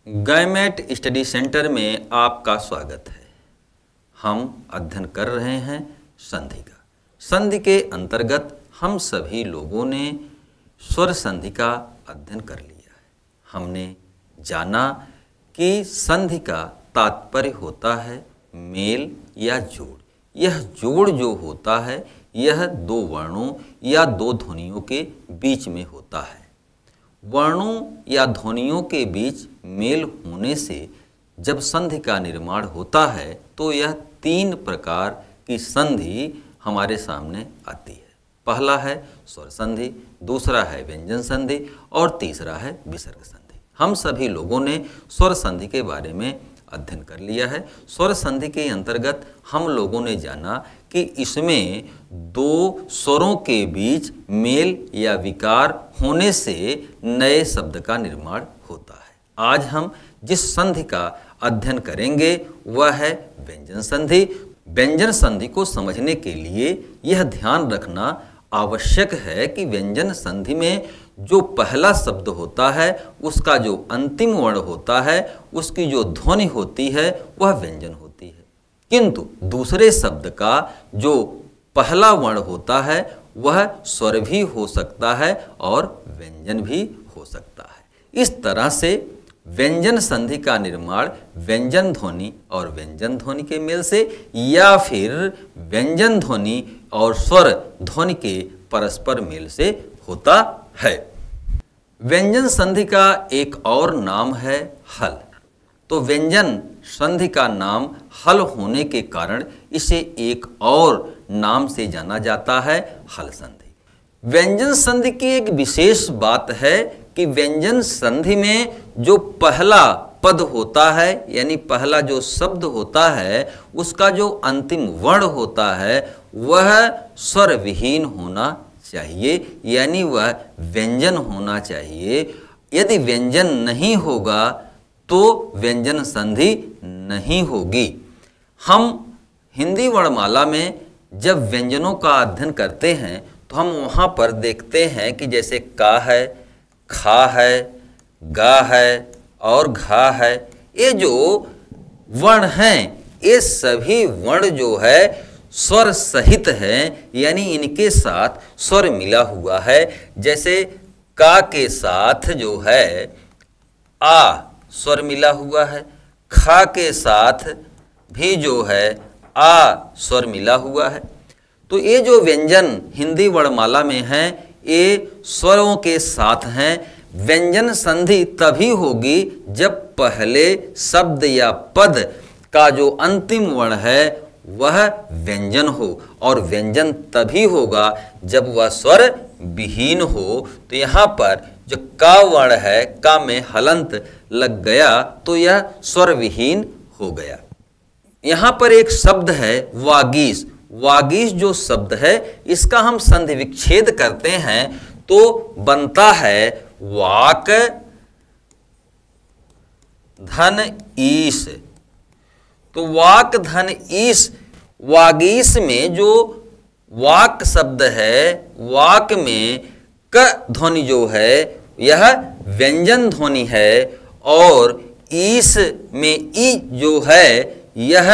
Gamete study centre में आपका स्वागत है। हम अध्ययन कर रहे हैं संधि का। संधि के अंतर्गत हम सभी लोगों ने स्वर संधि का अध्ययन कर लिया है। हमने जाना कि संधि का तात्पर्य होता है मेल या जोड़। यह जोड़ जो होता है यह दो वर्णों या दो ध्वनियों के बीच में होता है। वर्णों या ध्वनियों के बीच मेल होने से जब संधि का निर्माण होता है तो यह तीन प्रकार की संधि हमारे सामने आती है। पहला है स्वर संधि, दूसरा है व्यंजन संधि और तीसरा है विसर्ग संधि। हम सभी लोगों ने स्वर संधि के बारे में अध्ययन कर लिया है। स्वर संधि के अंतर्गत हम लोगों ने जाना कि इसमें दो स्वरों के बीच मेल या विकार होने से नए शब्द का निर्माण होता है। आज हम जिस संधि का अध्ययन करेंगे वह है व्यंजन संधि। व्यंजन संधि को समझने के लिए यह ध्यान रखना आवश्यक है कि व्यंजन संधि में जो पहला शब्द होता है उसका जो अंतिम वर्ण होता है उसकी जो ध्वनि होती है वह व्यंजन होती है, किंतु दूसरे शब्द का जो पहला वर्ण होता है वह स्वर भी हो सकता है और व्यंजन भी हो सकता है। इस तरह से व्यंजन संधि का निर्माण व्यंजन ध्वनि और व्यंजन ध्वनि के मेल से या फिर व्यंजन ध्वनि और स्वर ध्वनि के परस्पर मेल से होता है। व्यंजन संधि का एक और नाम है हल। तो व्यंजन संधि का नाम हल होने के कारण इसे एक और नाम से जाना जाता है, हल संधि। व्यंजन संधि की एक विशेष बात है कि व्यंजन संधि में जो पहला पद होता है यानी पहला जो शब्द होता है उसका जो अंतिम वर्ण होता है वह स्वर विहीन होना चाहिए, यानी वह व्यंजन होना चाहिए। यदि व्यंजन नहीं होगा तो व्यंजन संधि नहीं होगी। हम हिंदी वर्णमाला में जब व्यंजनों का अध्ययन करते हैं तो हम वहाँ पर देखते हैं कि जैसे का है, खा है, गा है और घा है, ये जो वर्ण हैं ये सभी वर्ण जो है स्वर सहित है, यानी इनके साथ स्वर मिला हुआ है। जैसे का के साथ जो है आ स्वर मिला हुआ है, खा के साथ भी जो है आ स्वर मिला हुआ है। तो ये जो व्यंजन हिंदी वर्णमाला में हैं ये स्वरों के साथ हैं। व्यंजन संधि तभी होगी जब पहले शब्द या पद का जो अंतिम वर्ण है वह व्यंजन हो, और व्यंजन तभी होगा जब वह स्वर विहीन हो। तो यहाँ पर जो का वर्ण है, का में हलंत लग गया तो यह स्वर विहीन हो गया। यहाँ पर एक शब्द है वागीश। वागीश जो शब्द है इसका हम संधि विच्छेद करते हैं तो बनता है वाक धन ईश। तो वाक धन ईश, वागीश में जो वाक शब्द है, वाक में क ध्वनि जो है यह व्यंजन ध्वनि है, और ईश में ई जो है यह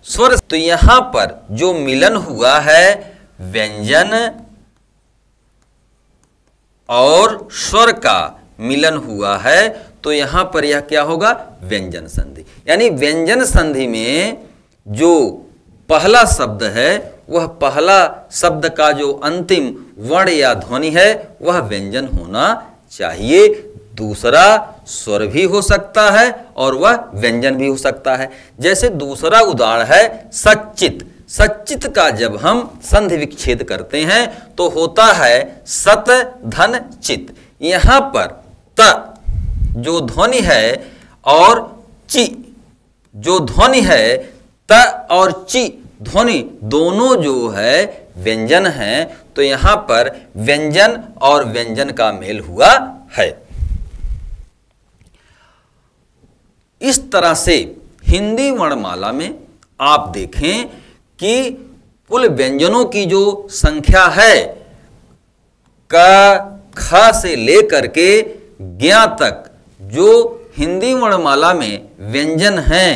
स्वर। तो यहाँ पर जो मिलन हुआ है व्यंजन और स्वर का मिलन हुआ है, तो यहाँ पर यह क्या होगा, व्यंजन संधि। यानी व्यंजन संधि में जो पहला शब्द है वह पहला शब्द का जो अंतिम वर्ण या ध्वनि है वह व्यंजन होना चाहिए। दूसरा स्वर भी हो सकता है और वह व्यंजन भी हो सकता है। जैसे दूसरा उदाहरण है सच्चित। सच्चित का जब हम संधि विच्छेद करते हैं तो होता है सत धन चित। यहाँ पर त जो ध्वनि है और ची जो ध्वनि है, त और ची ध्वनि दोनों जो है व्यंजन हैं, तो यहाँ पर व्यंजन और व्यंजन का मेल हुआ है। इस तरह से हिंदी वर्णमाला में आप देखें कि कुल व्यंजनों की जो संख्या है क ख से लेकर के ज्ञ तक जो हिंदी वर्णमाला में व्यंजन हैं,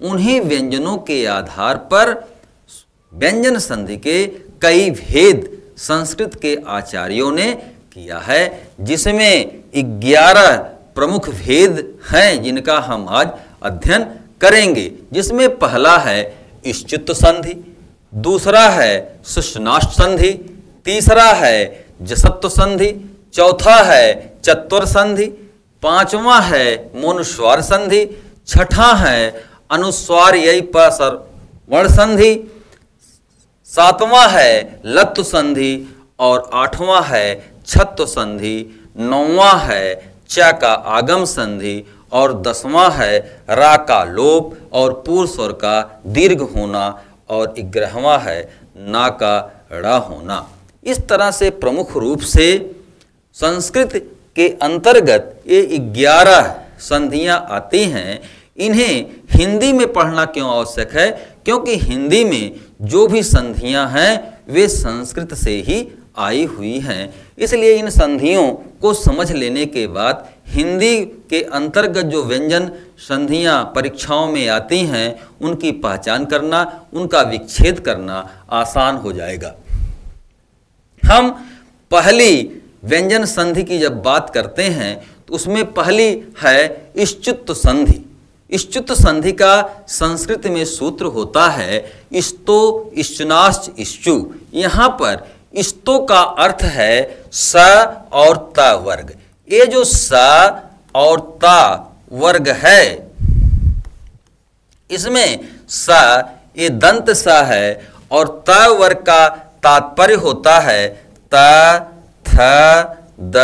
उन्हीं व्यंजनों के आधार पर व्यंजन संधि के कई भेद संस्कृत के आचार्यों ने किया है, जिसमें 11 प्रमुख भेद हैं जिनका हम आज अध्ययन करेंगे। जिसमें पहला है इश्चित संधि, दूसरा है सुषनाष्ट संधि, तीसरा है जसत्व संधि, चौथा है चत्वर संधि, पांचवा है मोनुस्वार संधि, छठा है अनुस्वार यई पसर वर्ण संधि, सातवां है लत्व संधि और आठवां है छत्व संधि, नौवां है च का आगम संधि और 10वां है रा का लोप और पूर्व स्वर का दीर्घ होना और 11वां है ना का ड़ा होना। इस तरह से प्रमुख रूप से संस्कृत के अंतर्गत ये 11 संधियां आती हैं। इन्हें हिंदी में पढ़ना क्यों आवश्यक है? क्योंकि हिंदी में जो भी संधियां हैं वे संस्कृत से ही आई हुई हैं। इसलिए इन संधियों को समझ लेने के बाद हिंदी के अंतर्गत जो व्यंजन संधियां परीक्षाओं में आती हैं उनकी पहचान करना, उनका विच्छेद करना आसान हो जाएगा। हम पहली व्यंजन संधि की जब बात करते हैं तो उसमें पहली है इश्चुत संधि। इश्चुत संधि का संस्कृत में सूत्र होता है इस्तो इश्चुनाश्च इश्चु। यहाँ पर इस्तो का अर्थ है स और त वर्ग। ये जो स और त वर्ग है इसमें स ये दंत स है और त वर्ग का तात्पर्य होता है त, थ, द,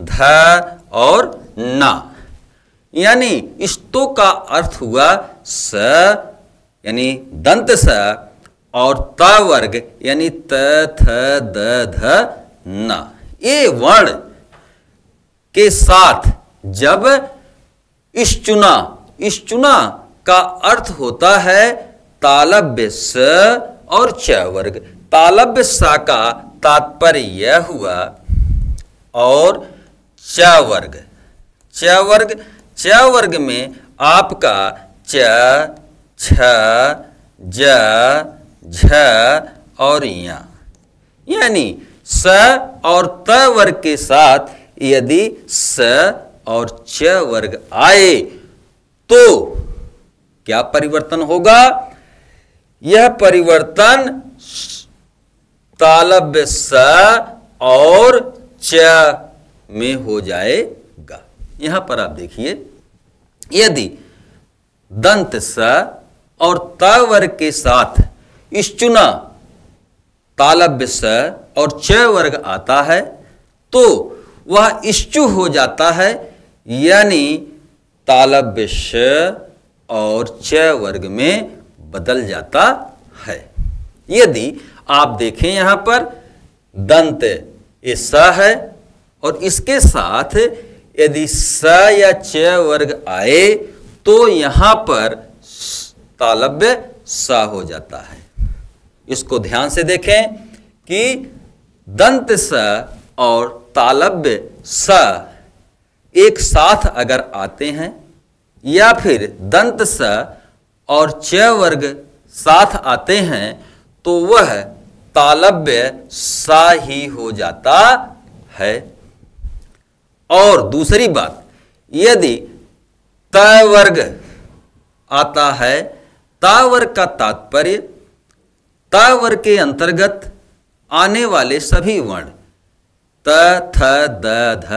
ध और न। यानी इस्तो का अर्थ हुआ स यानी दंत स और त वर्ग यानी त, थ, द, ध, न। ये वर्ण के साथ जब इश्चुना का अर्थ होता है तालव्य स और च वर्ग। तालव्य स का तात्पर्य यह हुआ और च वर्ग में आपका च, छ, ज, झ और या यानी स और त वर्ग के साथ यदि स और च वर्ग आए तो क्या परिवर्तन होगा? यह परिवर्तन तालव्य स और च में हो जाएगा। यहां पर आप देखिए, यदि दंत स और त वर्ग के साथ इश्चुना तालव्य स और च वर्ग आता है तो वह इश्चु हो जाता है, यानी तालव्य श और च वर्ग में बदल जाता है। यदि आप देखें यहां पर दंत ये स है और इसके साथ यदि स या च वर्ग आए तो यहां पर तालव्य स हो जाता है। इसको ध्यान से देखें कि दंत स और तालव्य स एक साथ अगर आते हैं या फिर दंत स और च वर्ग साथ आते हैं तो वह तालव्य स ही हो जाता है। और दूसरी बात, यदि त वर्ग आता है, त वर्ग का तात्पर्य त वर्ग के अंतर्गत आने वाले सभी वर्ण त, थ, द, ध,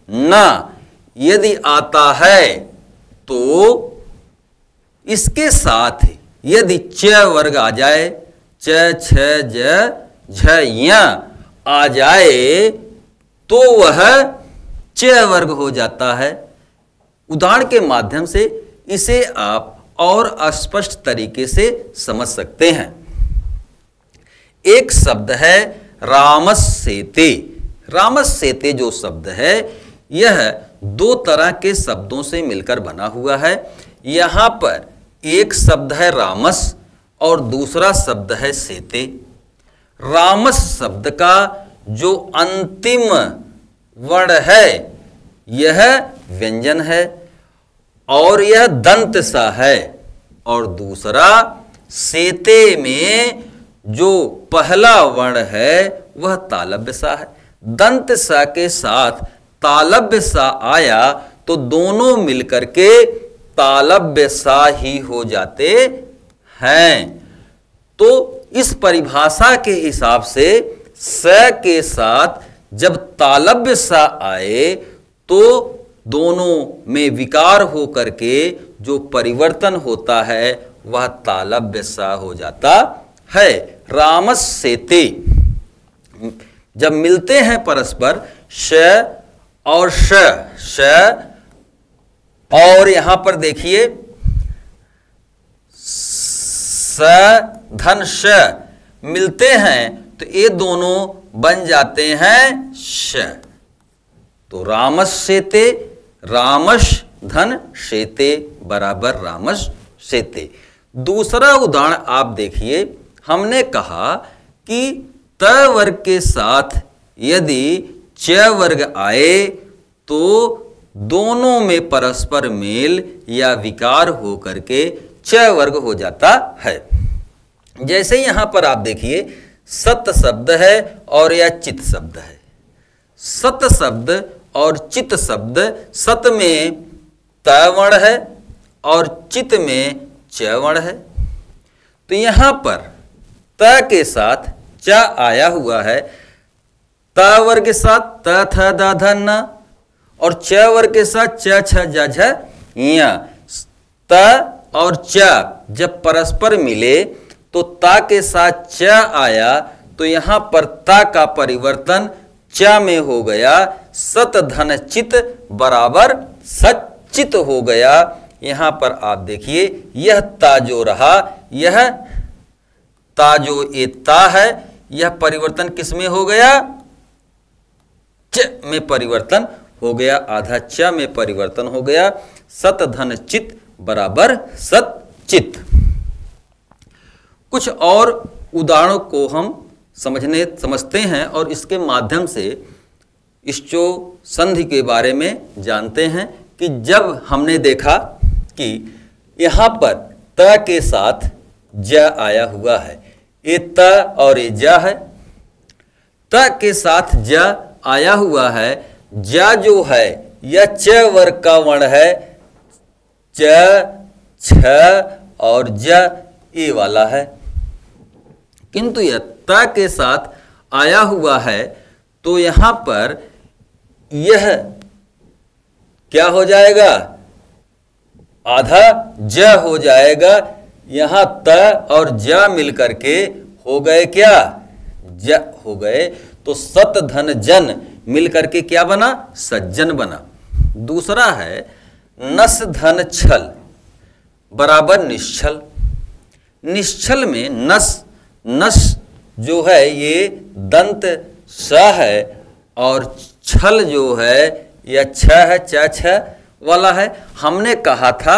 न यदि आता है तो इसके साथ यदि च वर्ग आ जाए, च, छ, ज, झ, य आ जाए तो वह च वर्ग हो जाता है। उदाहरण के माध्यम से इसे आप और स्पष्ट तरीके से समझ सकते हैं। एक शब्द है रामस्येते। रामस्येते जो शब्द है यह दो तरह के शब्दों से मिलकर बना हुआ है। यहाँ पर एक शब्द है रामस और दूसरा शब्द है सेते। रामस शब्द का जो अंतिम वर्ण है यह व्यंजन है और यह दंत सा है, और दूसरा सेते में जो पहला वर्ण है वह तालव्य सा है। दंत सा के साथ तालव्य सा आया तो दोनों मिलकर के तालव्य सा ही हो जाते हैं। तो इस परिभाषा के हिसाब से स के साथ जब तालव्य सा आए तो दोनों में विकार हो करके जो परिवर्तन होता है वह तालव्य सा हो जाता है। रामस सेते जब मिलते हैं परस्पर श और श, और यहां पर देखिए स धन श मिलते हैं तो ये दोनों बन जाते हैं श। तो रामस सेते, रामश धन शेते बराबर रामश शेते। दूसरा उदाहरण आप देखिए, हमने कहा कि त वर्ग के साथ यदि च वर्ग आए तो दोनों में परस्पर मेल या विकार हो करके च वर्ग हो जाता है। जैसे यहां पर आप देखिए सत शब्द है और या चित शब्द है। सत शब्द और चित शब्द, सत में त वर्ण है और चित में च वर्ण है। तो यहां पर त के साथ च आया हुआ है, त वर्ग के साथ त थ द ध न, और च वर्ग के साथ च छ ज झ ञ। त और च जब परस्पर मिले तो ता के साथ च आया तो यहां पर ता का परिवर्तन च में हो गया, सत धन चित बराबर सचित हो गया। यहां पर आप देखिए यह ता जो रहा, यह ता जो ये ता है, यह परिवर्तन किस में हो गया? च में परिवर्तन हो गया, आधा च में परिवर्तन हो गया। सत धन चित बराबर सचित। कुछ और उदाहरणों को हम समझते हैं और इसके माध्यम से इस जो संधि के बारे में जानते हैं कि जब हमने देखा कि यहाँ पर त के साथ ज आया हुआ है, ये त और ये ज है, त के साथ ज आया हुआ है, ज जो है यह च वर्ग का वर्ण है, च छ और ज ये वाला है। किंतु यह त के साथ आया हुआ है तो यहां पर यह क्या हो जाएगा? आधा ज हो जाएगा। यहां त और ज मिलकर के हो गए क्या? ज हो गए। तो सत धन जन मिलकर के क्या बना? सज्जन बना। दूसरा है नस धन छल बराबर निश्चल। निश्चल में नस जो है ये दंत स है और छल जो है यह छ है, च छ वाला है। हमने कहा था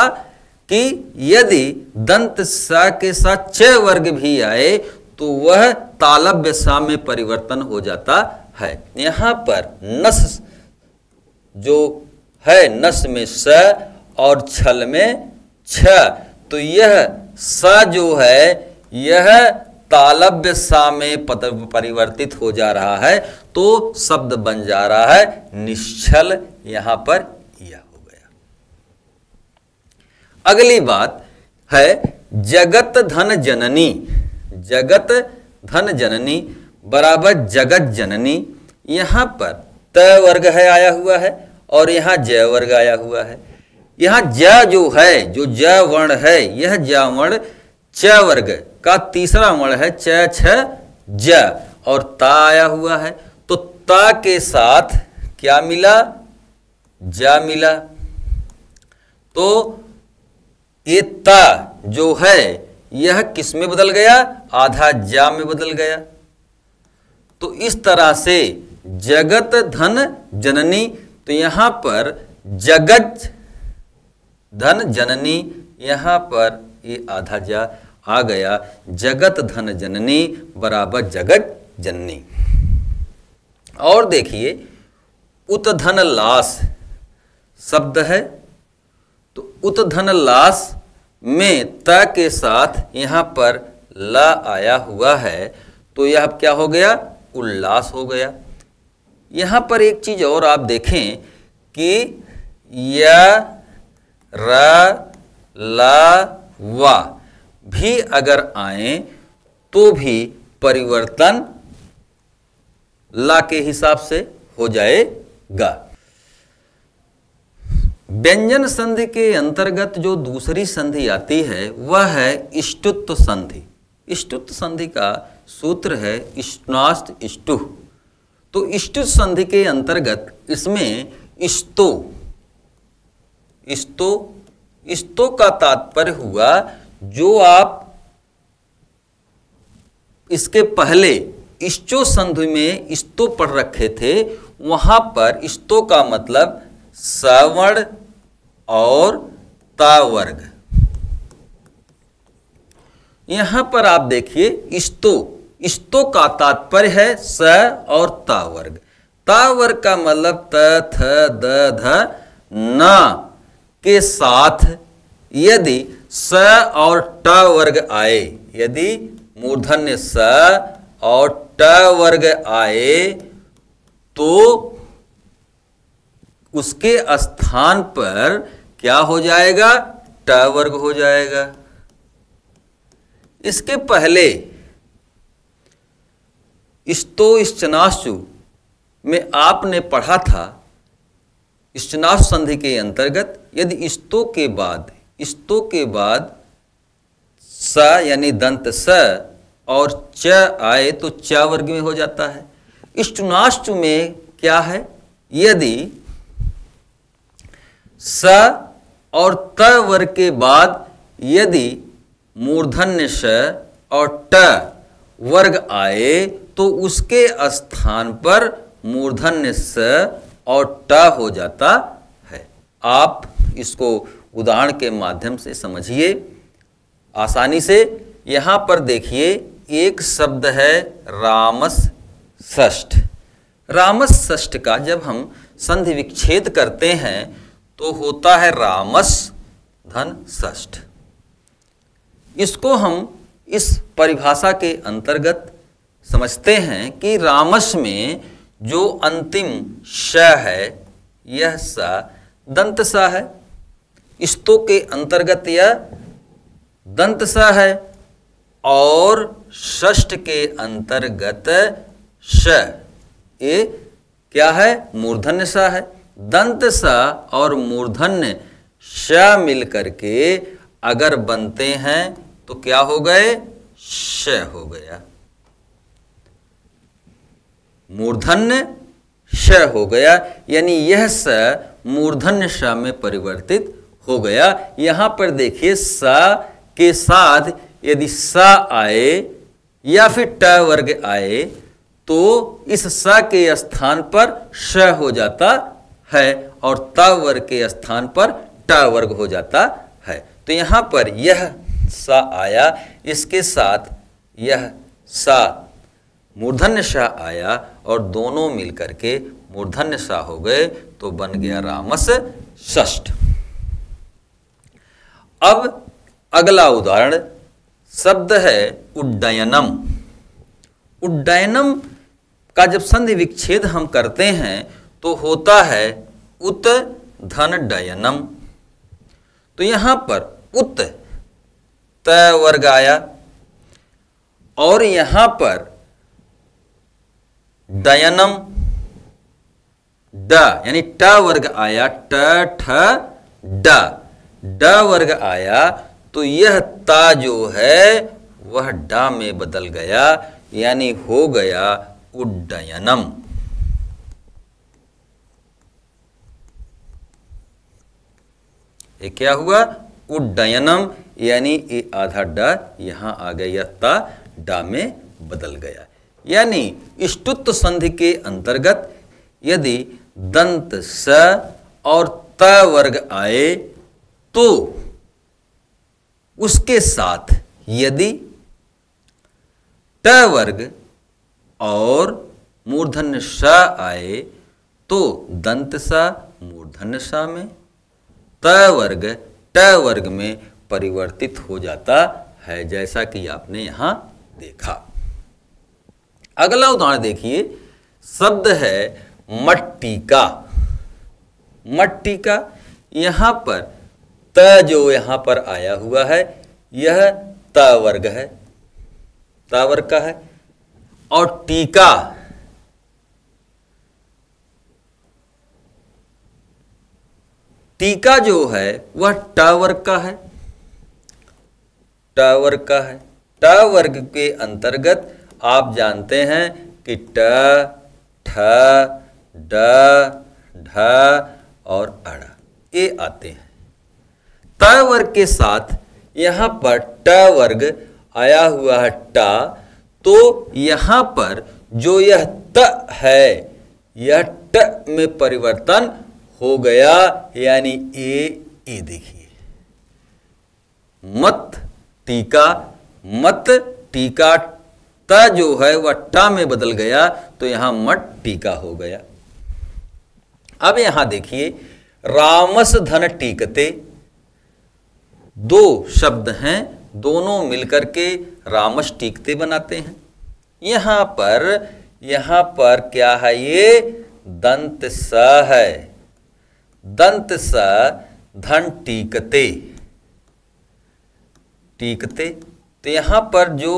कि यदि दंत स के साथ च वर्ग भी आए तो वह तालव्य सा में परिवर्तन हो जाता है। यहाँ पर नस जो है, नस में स और छल में छ, तो यह स जो है यह तालव्य सा में परिवर्तित हो जा रहा है, तो शब्द बन जा रहा है निश्चल। यहां पर यह हो गया। अगली बात है जगत धन जननी। जगत धन जननी बराबर जगत जननी। यहां पर त वर्ग है आया हुआ है और यहां ज वर्ग आया हुआ है। यहां ज जो है, जो ज वर्ण है, यह ज वर्ण च वर्ग का तीसरा वर्ण है, च छ ज, और ता आया हुआ है। तो ता के साथ क्या मिला? ज मिला। तो ये ता जो है यह किस में बदल गया? आधा जा में बदल गया। तो इस तरह से जगत धन जननी, तो यहां पर जगत धन जननी, यहां पर ये आधा जा आ गया। जगत धन जननी बराबर जगत जननी। और देखिए उत धन लास शब्द है, तो उत्धन लास में त के साथ यहाँ पर ला आया हुआ है, तो यह अब क्या हो गया, उल्लास हो गया। यहाँ पर एक चीज और आप देखें कि य र ला वा भी अगर आए तो भी परिवर्तन ला के हिसाब से हो जाएगा। व्यंजन संधि के अंतर्गत जो दूसरी संधि आती है वह है इष्टुत्व संधि। इष्टुत्व संधि का सूत्र है इष्णाष्ट इष्टुः। तो इष्टुत्व संधि के अंतर्गत इसमें इस्तो का तात्पर्य हुआ जो आप इसके पहले इष्टो संधि में इस्तो पढ़ रखे थे, वहां पर इस्तो का मतलब सवर्ण और तावर्ग। यहां पर आप देखिए इस्तो का तात्पर्य है स और तावर्ग। तावर्ग का मतलब त थ द ध न के साथ यदि स और ट वर्ग आए, यदि मूर्धन्य स और ट वर्ग आए तो उसके स्थान पर क्या हो जाएगा, ट वर्ग हो जाएगा। इसके पहले इस्तो इश्चनाश्चु में आपने पढ़ा था, इश्चनाश्चु संधि के अंतर्गत यदि इस्तो के बाद स यानी दंत स और च आए तो च वर्ग में हो जाता है। इष्टुनाश्चु में क्या है, यदि स और त वर्ग के बाद यदि मूर्धन्य श और ट वर्ग आए तो उसके स्थान पर मूर्धन्य स और ट हो जाता है। आप इसको उदाहरण के माध्यम से समझिए आसानी से। यहाँ पर देखिए एक शब्द है रामस षष्ठ। रामस षष्ठ का जब हम संधि विच्छेद करते हैं तो होता है रामस धन षष्ठ। इसको हम इस परिभाषा के अंतर्गत समझते हैं कि रामस में जो अंतिम श है यह सा दंत सा है। इस्तो के अंतर्गत यह दंत सा है और षष्ठ के अंतर्गत श ये क्या है, मूर्धन्य सा है। दंत सा और मूर्धन्य श मिल करके अगर बनते हैं तो क्या हो गए, श हो गया। मूर्धन्य श हो गया, यानी यह स मूर्धन्य श में परिवर्तित हो गया। यहां पर देखिए स के साथ यदि स आए या फिर ट वर्ग आए तो इस स के स्थान पर श हो जाता है और त वर्ग के स्थान पर ट वर्ग हो जाता है। तो यहां पर यह स आया, इसके साथ यह सा मूर्धन्य सा आया और दोनों मिलकर के मूर्धन्य सा हो गए तो बन गया रामस षष्ठ। अब अगला उदाहरण शब्द है उड्डयनम। उड्डयनम का जब संधि विच्छेद हम करते हैं तो होता है उत धन डयनम। तो यहां पर उत त वर्ग आया और यहां पर डयनम ड यानी ट वर्ग आया, ट ठ ड वर्ग आया तो यह ता जो है वह डा में बदल गया, यानी हो गया उड्डयनम। ये क्या हुआ, उड्डयनम, यानी ये आधा डा यहां आ गया, ता डा में बदल गया। यानी इष्टुत्व संधि के अंतर्गत यदि दंत स और त वर्ग आए तो उसके साथ यदि ट वर्ग और मूर्धन्य स आए तो दंत सा मूर्धन्य सा में, त वर्ग ट वर्ग में परिवर्तित हो जाता है, जैसा कि आपने यहां देखा। अगला उदाहरण देखिए, शब्द है मट्टी का। मट्टी का, यहां पर त जो यहां पर आया हुआ है यह त वर्ग है, त वर्ग का है, और टीका टीका जो है वह ट वर्ग का है, ट वर्ग का है। ट वर्ग के अंतर्गत आप जानते हैं कि ट, ठ, ड, ढ और अड़ ये आते हैं। त वर्ग के साथ यहाँ पर ट वर्ग आया हुआ है टा, तो यहाँ पर जो यह त है यह ट में परिवर्तन हो गया, यानी ए देखिए, मत टीका, मत टीका, त जो है वह टा में बदल गया, तो यहां मट टीका हो गया। अब यहां देखिए, रामस धन टीकते, दो शब्द हैं, दोनों मिलकर के रामस टीकते बनाते हैं। यहां पर क्या है, ये दंत स है, दंत स धन टीकते, टीकते। तो यहां पर जो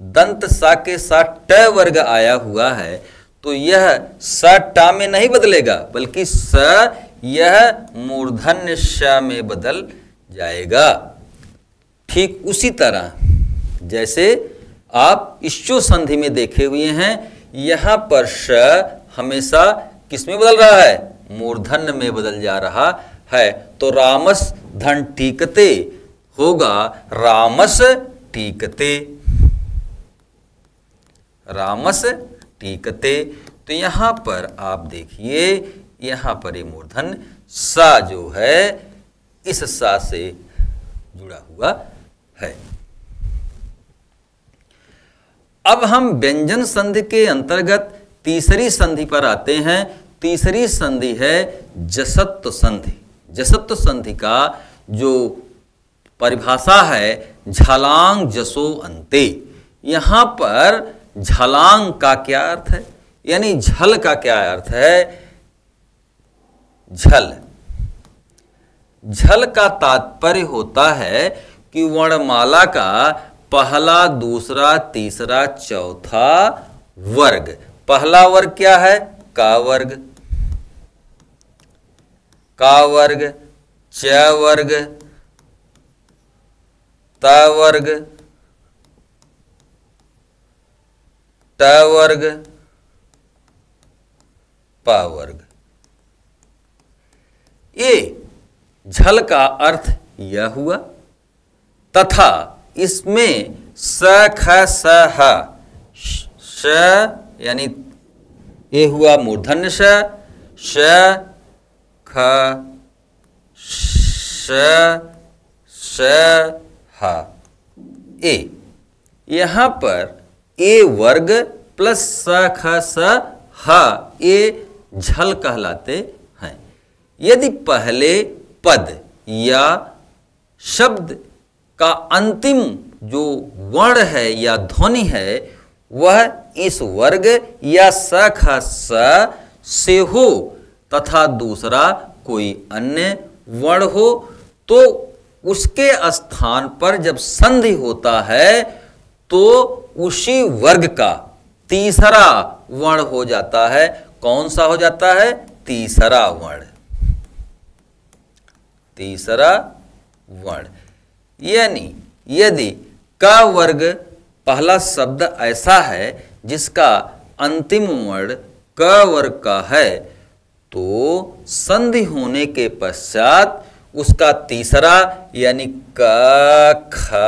दंत सा के साथ ट वर्ग आया हुआ है, तो यह स टा में नहीं बदलेगा, बल्कि स यह मूर्धन्य श में बदल जाएगा। ठीक उसी तरह जैसे आप इश्चो संधि में देखे हुए हैं, यहां पर श हमेशा किस में बदल रहा है, मूर्धन्य में बदल जा रहा है। तो रामस धन टीकते होगा रामस टीकते, रामस टीकते। तो यहां पर आप देखिए, यहां पर ये मूर्धन्य सा जो है इस सा से जुड़ा हुआ है। अब हम व्यंजन संधि के अंतर्गत तीसरी संधि पर आते हैं। तीसरी संधि है जसत्व संधि। जसत्व संधि का जो परिभाषा है, झलांग जसो अंते। यहां पर झलांग का क्या अर्थ है, यानी झल का क्या अर्थ है, झल। झल का तात्पर्य होता है कि वर्णमाला का पहला, दूसरा, तीसरा, चौथा वर्ग। पहला वर्ग क्या है, का वर्ग, का वर्ग, च वर्ग, त वर्ग, ट वर्ग, प वर्ग। ये झल का अर्थ यह हुआ, तथा इसमें स ख स ह, श यानी ये हुआ मूर्धन्य श, श ख श ह ए। यहां पर ए वर्ग प्लस स ख स ह ये झल कहलाते हैं। यदि पहले पद या शब्द का अंतिम जो वर्ण है या ध्वनि है वह इस वर्ग या स ख स से हो तथा दूसरा कोई अन्य वर्ण हो, तो उसके स्थान पर जब संधि होता है तो उसी वर्ग का तीसरा वर्ण हो जाता है। कौन सा हो जाता है, तीसरा वर्ण, तीसरा वर्ण। यानी यदि का वर्ग पहला शब्द ऐसा है जिसका अंतिम वर्ण क वर्ग का है, तो संधि होने के पश्चात उसका तीसरा यानी क ख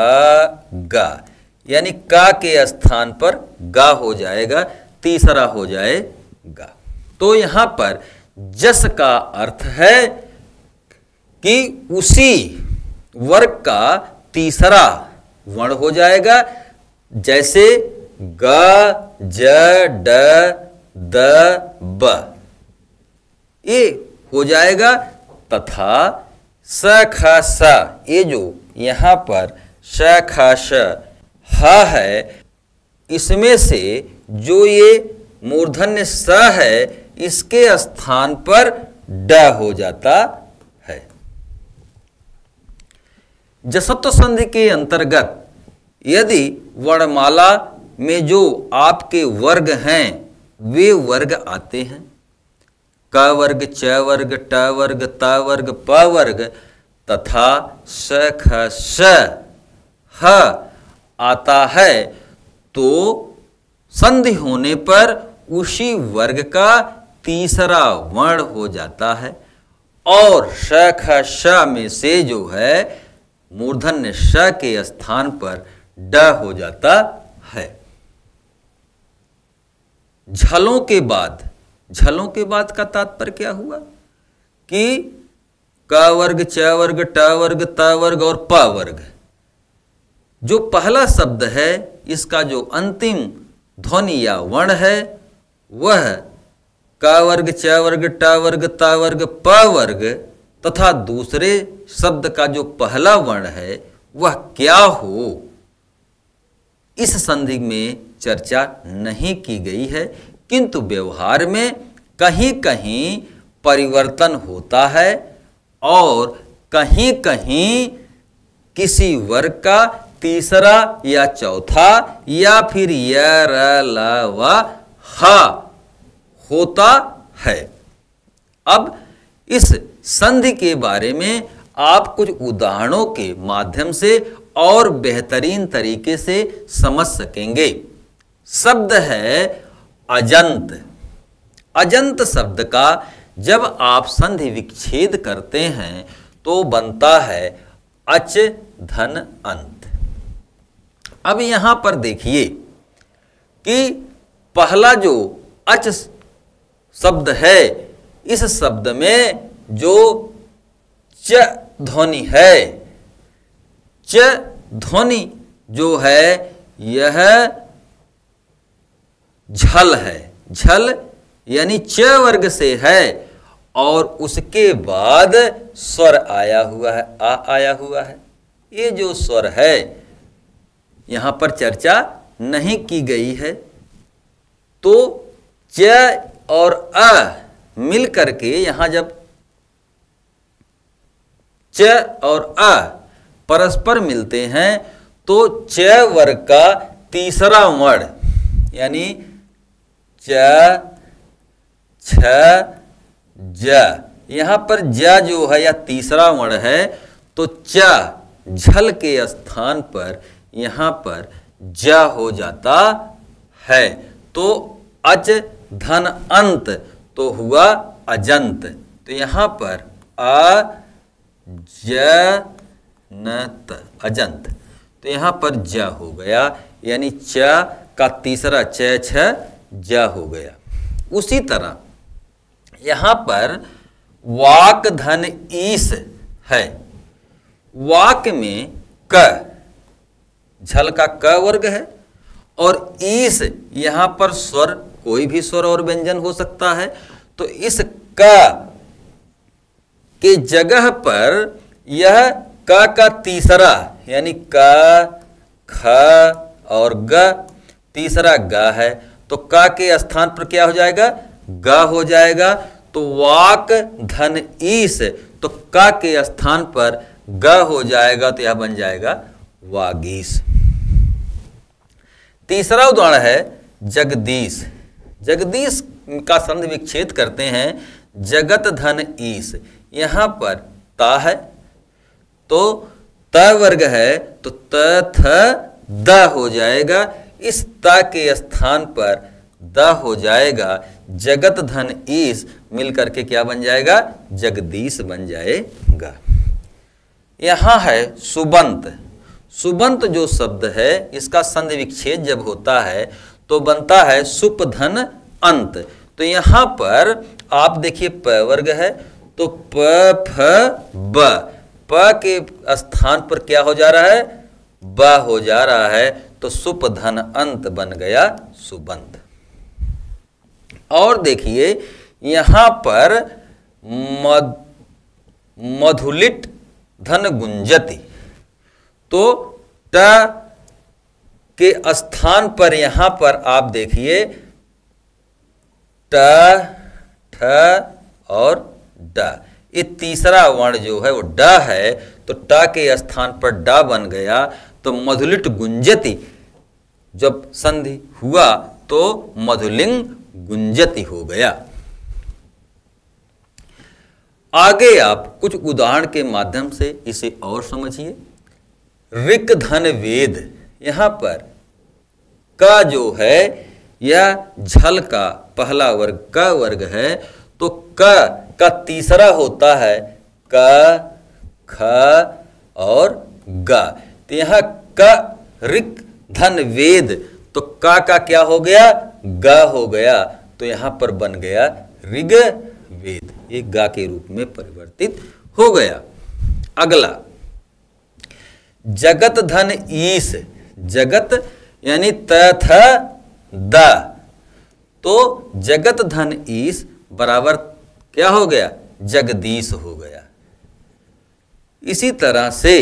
ग, यानी का के स्थान पर गा हो जाएगा, तीसरा हो जाएगा। तो यहां पर जस का अर्थ है कि उसी वर्ग का तीसरा वर्ण हो जाएगा, जैसे ग ज ड द ब ये हो जाएगा, तथा स ख स, ये जो यहाँ पर स ख स ह है, इसमें से जो ये मूर्धन्य स है इसके स्थान पर ड हो जाता है। जसत्व संधि के अंतर्गत यदि वर्णमाला में जो आपके वर्ग हैं वे वर्ग आते हैं, क वर्ग, च वर्ग, ट वर्ग, त वर्ग, प वर्ग तथा स ख स ह आता है, तो संधि होने पर उसी वर्ग का तीसरा वर्ण हो जाता है और स ख स में से जो है मूर्धन्य श के स्थान पर ड हो जाता है। झलों के बाद, झलों के बाद का तात्पर्य क्या हुआ कि क वर्ग, च वर्ग, ट वर्ग, त वर्ग और प वर्ग, जो पहला शब्द है इसका जो अंतिम ध्वनि या वर्ण है वह क वर्ग, च वर्ग, ट वर्ग, त वर्ग, प वर्ग तथा दूसरे शब्द का जो पहला वर्ण है वह क्या हो, इस संधि में चर्चा नहीं की गई है, किंतु व्यवहार में कहीं कहीं परिवर्तन होता है और कहीं कहीं किसी वर्ग का तीसरा या चौथा या फिर य र ल व ह होता है। अब इस संधि के बारे में आप कुछ उदाहरणों के माध्यम से और बेहतरीन तरीके से समझ सकेंगे। शब्द है अजंत। अजंत शब्द का जब आप संधि विच्छेद करते हैं तो बनता है अच धन अंत। अब यहां पर देखिए कि पहला जो अच शब्द है, इस शब्द में जो च ध्वनि है, च ध्वनि जो है यह झल है। झल यानी च वर्ग से है और उसके बाद स्वर आया हुआ है, आ आया हुआ है। ये जो स्वर है यहां पर चर्चा नहीं की गई है, तो च और अ मिल करके यहां जब च और अ परस्पर मिलते हैं तो च वर्ग का तीसरा वर्ण यानी च छ ज, यहां पर ज जो है या तीसरा वर्ण है, तो च झल के स्थान पर यहां पर ज हो जाता है, तो अच धन अंत तो हुआ अजंत। तो यहां पर अ ज न त अजंत, तो यहां पर ज हो गया यानी च का तीसरा च छ ज हो गया। उसी तरह यहां पर वाक धन ईस है। वाक में क, झल का क वर्ग है और ईस यहां पर स्वर, कोई भी स्वर और व्यंजन हो सकता है, तो इस क के जगह पर यह क का तीसरा यानी क ख और ग, तीसरा ग है, तो क के स्थान पर क्या हो जाएगा, ग हो जाएगा। तो वाक धन ईस, तो क के स्थान पर ग हो जाएगा, तो यह बन जाएगा वागीस। तीसरा उदाहरण है जगदीश। जगदीश का संधि विच्छेद करते हैं जगत धन ईस। यहां पर ता है तो त वर्ग है, तो त थ द हो जाएगा, इस त के स्थान पर द हो जाएगा, जगत धन ईस मिलकर के क्या बन जाएगा, जगदीश बन जाएगा। यहां है सुबंत। सुबंत जो शब्द है इसका संधि विच्छेद जब होता है तो बनता है सुप धन अंत। तो यहां पर आप देखिए प वर्ग है, तो प फ ब, प के स्थान पर क्या हो जा रहा है, ब हो जा रहा है, तो सुप धन अंत बन गया सुबंत। और देखिए यहां पर मधुलिट धन गुंजति, तो ट के स्थान पर यहां पर आप देखिए ट, ठ और ड, ये तीसरा वर्ण जो है वो ड है, तो ट के स्थान पर ड बन गया। तो मधुलिट गुंजति जब संधि हुआ तो मधुलिंग गुंजति हो गया। आगे आप कुछ उदाहरण के माध्यम से इसे और समझिए। ऋक धन वेद, यहां पर का जो है यह झल का पहला वर्ग क वर्ग है, तो क का तीसरा होता है क, ख और ग। तो यहां क ऋक धन वेद, तो का क्या हो गया, ग हो गया, तो यहां पर बन गया ऋग वेद, ये गा के रूप में परिवर्तित हो गया। अगला जगत धन ईश, जगत यानी तथ द, तो जगत धन ईश बराबर क्या हो गया, जगदीश हो गया। इसी तरह से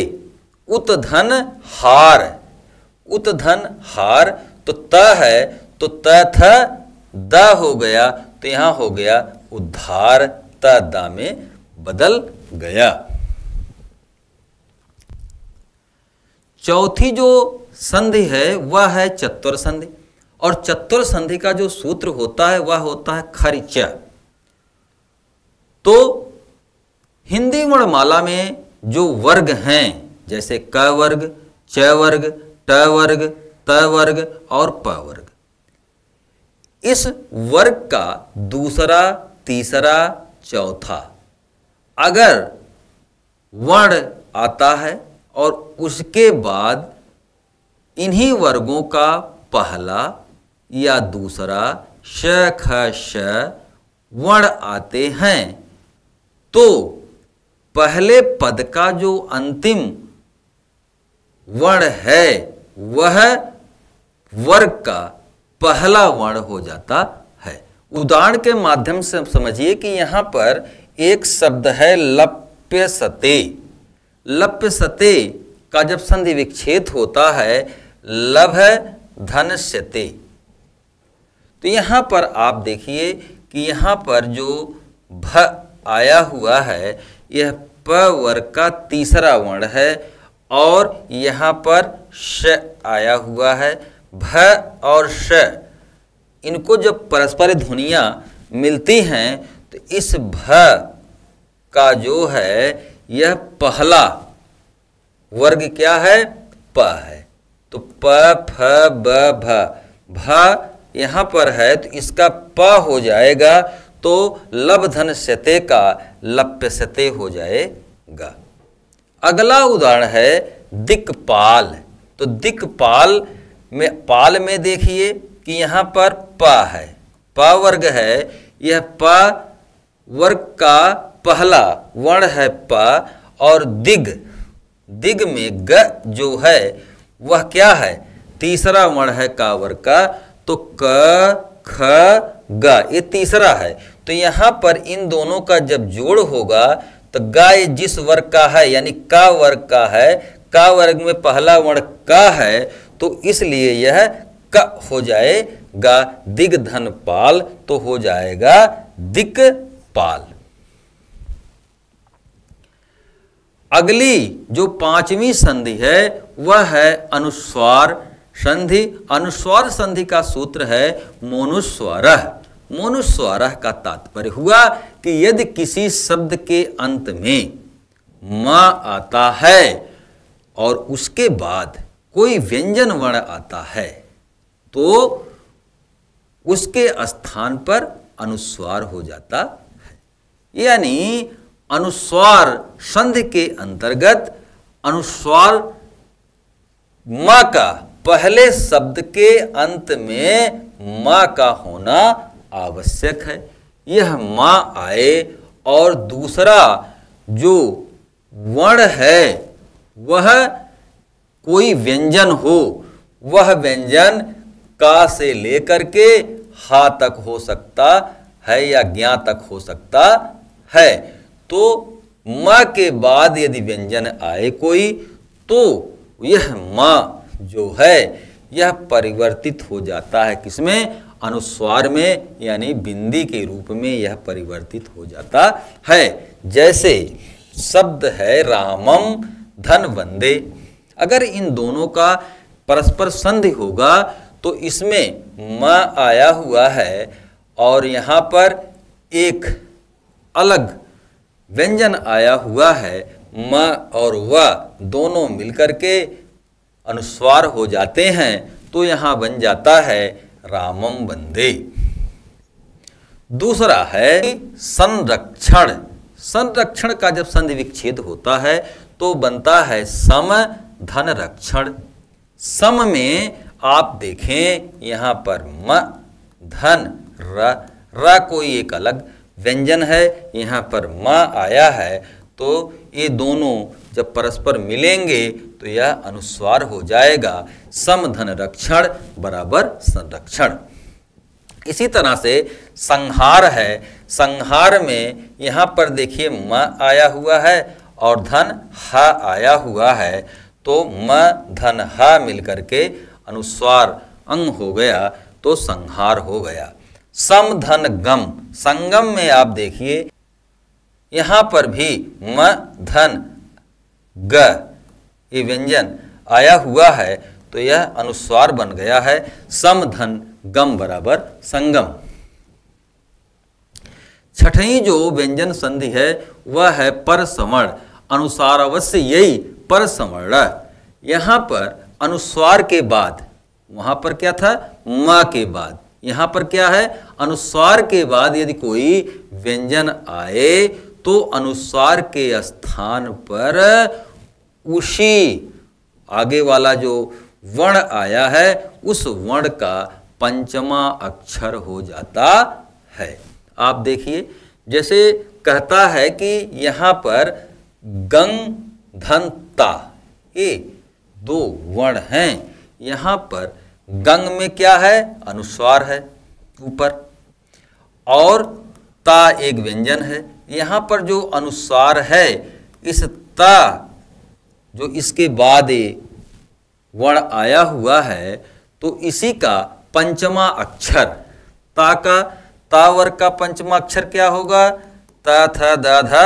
उत धन हार, उत धन हार, तो त है तो तथ द हो गया, तो यहां हो गया उद्धार, त दा में बदल गया। चौथी जो संधि है वह है चत्वर संधि, और चत्वर संधि का जो सूत्र होता है वह होता है खरिच। तो हिंदी वर्णमाला में जो वर्ग हैं जैसे क वर्ग, च वर्ग, ट वर्ग, त वर्ग और प वर्ग, इस वर्ग का दूसरा, तीसरा, चौथा अगर वर्ण आता है और उसके बाद इन्हीं वर्गों का पहला या दूसरा श, ख, श वर्ण आते हैं, तो पहले पद का जो अंतिम वर्ण है वह वर्ग का पहला वर्ण हो जाता है। उदाहरण के माध्यम से समझिए कि यहां पर एक शब्द है लप्यसते। लप्यसते का जब संधि विच्छेद होता है लभ धनस्यते, तो यहां पर आप देखिए कि यहां पर जो भ आया हुआ है यह प वर्ग का तीसरा वर्ण है, और यहां पर श आया हुआ है। भ और श इनको जब परस्पर ध्वनियां मिलती हैं तो इस भ का जो है यह पहला वर्ग क्या है, प है। तो प, फ, ब, भ, भ यहां पर है तो इसका प हो जाएगा, तो लब धन सते का लप्यसते हो जाएगा। अगला उदाहरण है दिक्पाल। तो दिक्पाल में पाल में देखिए कि यहां पर प है, प वर्ग है, यह प वर्ग का पहला वर्ण है प, और दिग, दिग में ग जो है वह क्या है, तीसरा वर्ण है का वर्ग का, तो क, ख, ग ये तीसरा है। तो यहां पर इन दोनों का जब जोड़ होगा तो ग जिस वर्ग का है यानी का वर्ग का है, का वर्ग में पहला वर्ण का है, तो इसलिए यह क हो जाएगा। दिग धन पाल तो हो जाएगा दिक्पाल। अगली जो पांचवी संधि है वह है अनुस्वार संधि। अनुस्वार संधि का सूत्र है मोनुस्वारः। मोनुस्वारः का तात्पर्य हुआ कि यदि किसी शब्द के अंत में म आता है और उसके बाद कोई व्यंजन वर्ण आता है तो उसके स्थान पर अनुस्वार हो जाता है। यानी अनुस्वार संधि के अंतर्गत अनुस्वार म का पहले शब्द के अंत में म का होना आवश्यक है। यह म आए और दूसरा जो वर्ण है वह कोई व्यंजन हो, वह व्यंजन का से लेकर के हा तक हो सकता है या ज्ञा तक हो सकता है। तो म के बाद यदि व्यंजन आए कोई तो यह म जो है यह परिवर्तित हो जाता है किसमें? अनुस्वार में, यानी बिंदी के रूप में यह परिवर्तित हो जाता है। जैसे शब्द है रामम धन वंदे, अगर इन दोनों का परस्पर संधि होगा तो इसमें म आया हुआ है और यहाँ पर एक अलग व्यंजन आया हुआ है, म और व दोनों मिलकर के अनुस्वार हो जाते हैं, तो यहाँ बन जाता है रामम वंदे। दूसरा है संरक्षण। संरक्षण का जब संधि विच्छेद होता है तो बनता है सम धन रक्षण। सम में आप देखें यहाँ पर म धन र कोई एक अलग व्यंजन है, यहाँ पर म आया है, तो ये दोनों जब परस्पर मिलेंगे तो यह अनुस्वार हो जाएगा सम धन रक्षण बराबर संरक्षण। इसी तरह से संहार है। संहार में यहाँ पर देखिए म आया हुआ है और धन ह आया हुआ है, तो म धन ह मिलकर के अनुस्वार अंग हो गया, तो संहार हो गया। सम धन गम, संगम में आप देखिए यहाँ पर भी म धन ग ये व्यंजन आया हुआ है, तो यह अनुस्वार बन गया है सम धन गम बराबर संगम। छठवीं जो व्यंजन संधि है वह है परसवर्ण। अनुसार अवश्य यही परसवर्ण। यहाँ पर अनुस्वार के बाद, वहाँ पर क्या था म के बाद, यहाँ पर क्या है अनुस्वार के बाद यदि कोई व्यंजन आए तो अनुस्वार के स्थान पर उसी आगे वाला जो वर्ण आया है उस वर्ण का पंचमा अक्षर हो जाता है। आप देखिए जैसे कहता है कि यहाँ पर गंग धन ता, ये दो वर्ण हैं। यहाँ पर गंग में क्या है अनुस्वार है ऊपर, और ता एक व्यंजन है। यहाँ पर जो अनुस्वार है इस ता जो इसके बाद वर्ण आया हुआ है, तो इसी का पंचमा अक्षर ता का, ता वर्ग का पंचमा अक्षर क्या होगा? ता था दा धा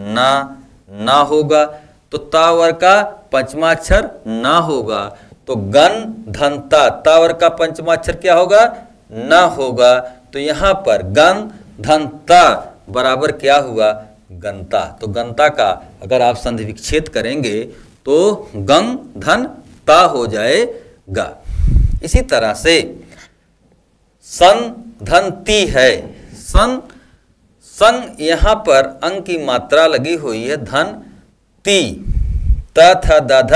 ना होगा, तो ता वर्ग का पंचमा अक्षर ना होगा, तो गन धन ता वर्ग का पंचमा अक्षर क्या होगा? ना होगा, तो यहाँ पर गन धन ता बराबर क्या हुआ? गंता। तो गंता का अगर आप संधि विच्छेद करेंगे तो गंग धन ता हो जाएगा। इसी तरह से सन धन ती है। सन यहाँ पर अंग की मात्रा लगी हुई है धन ती, त थ द ध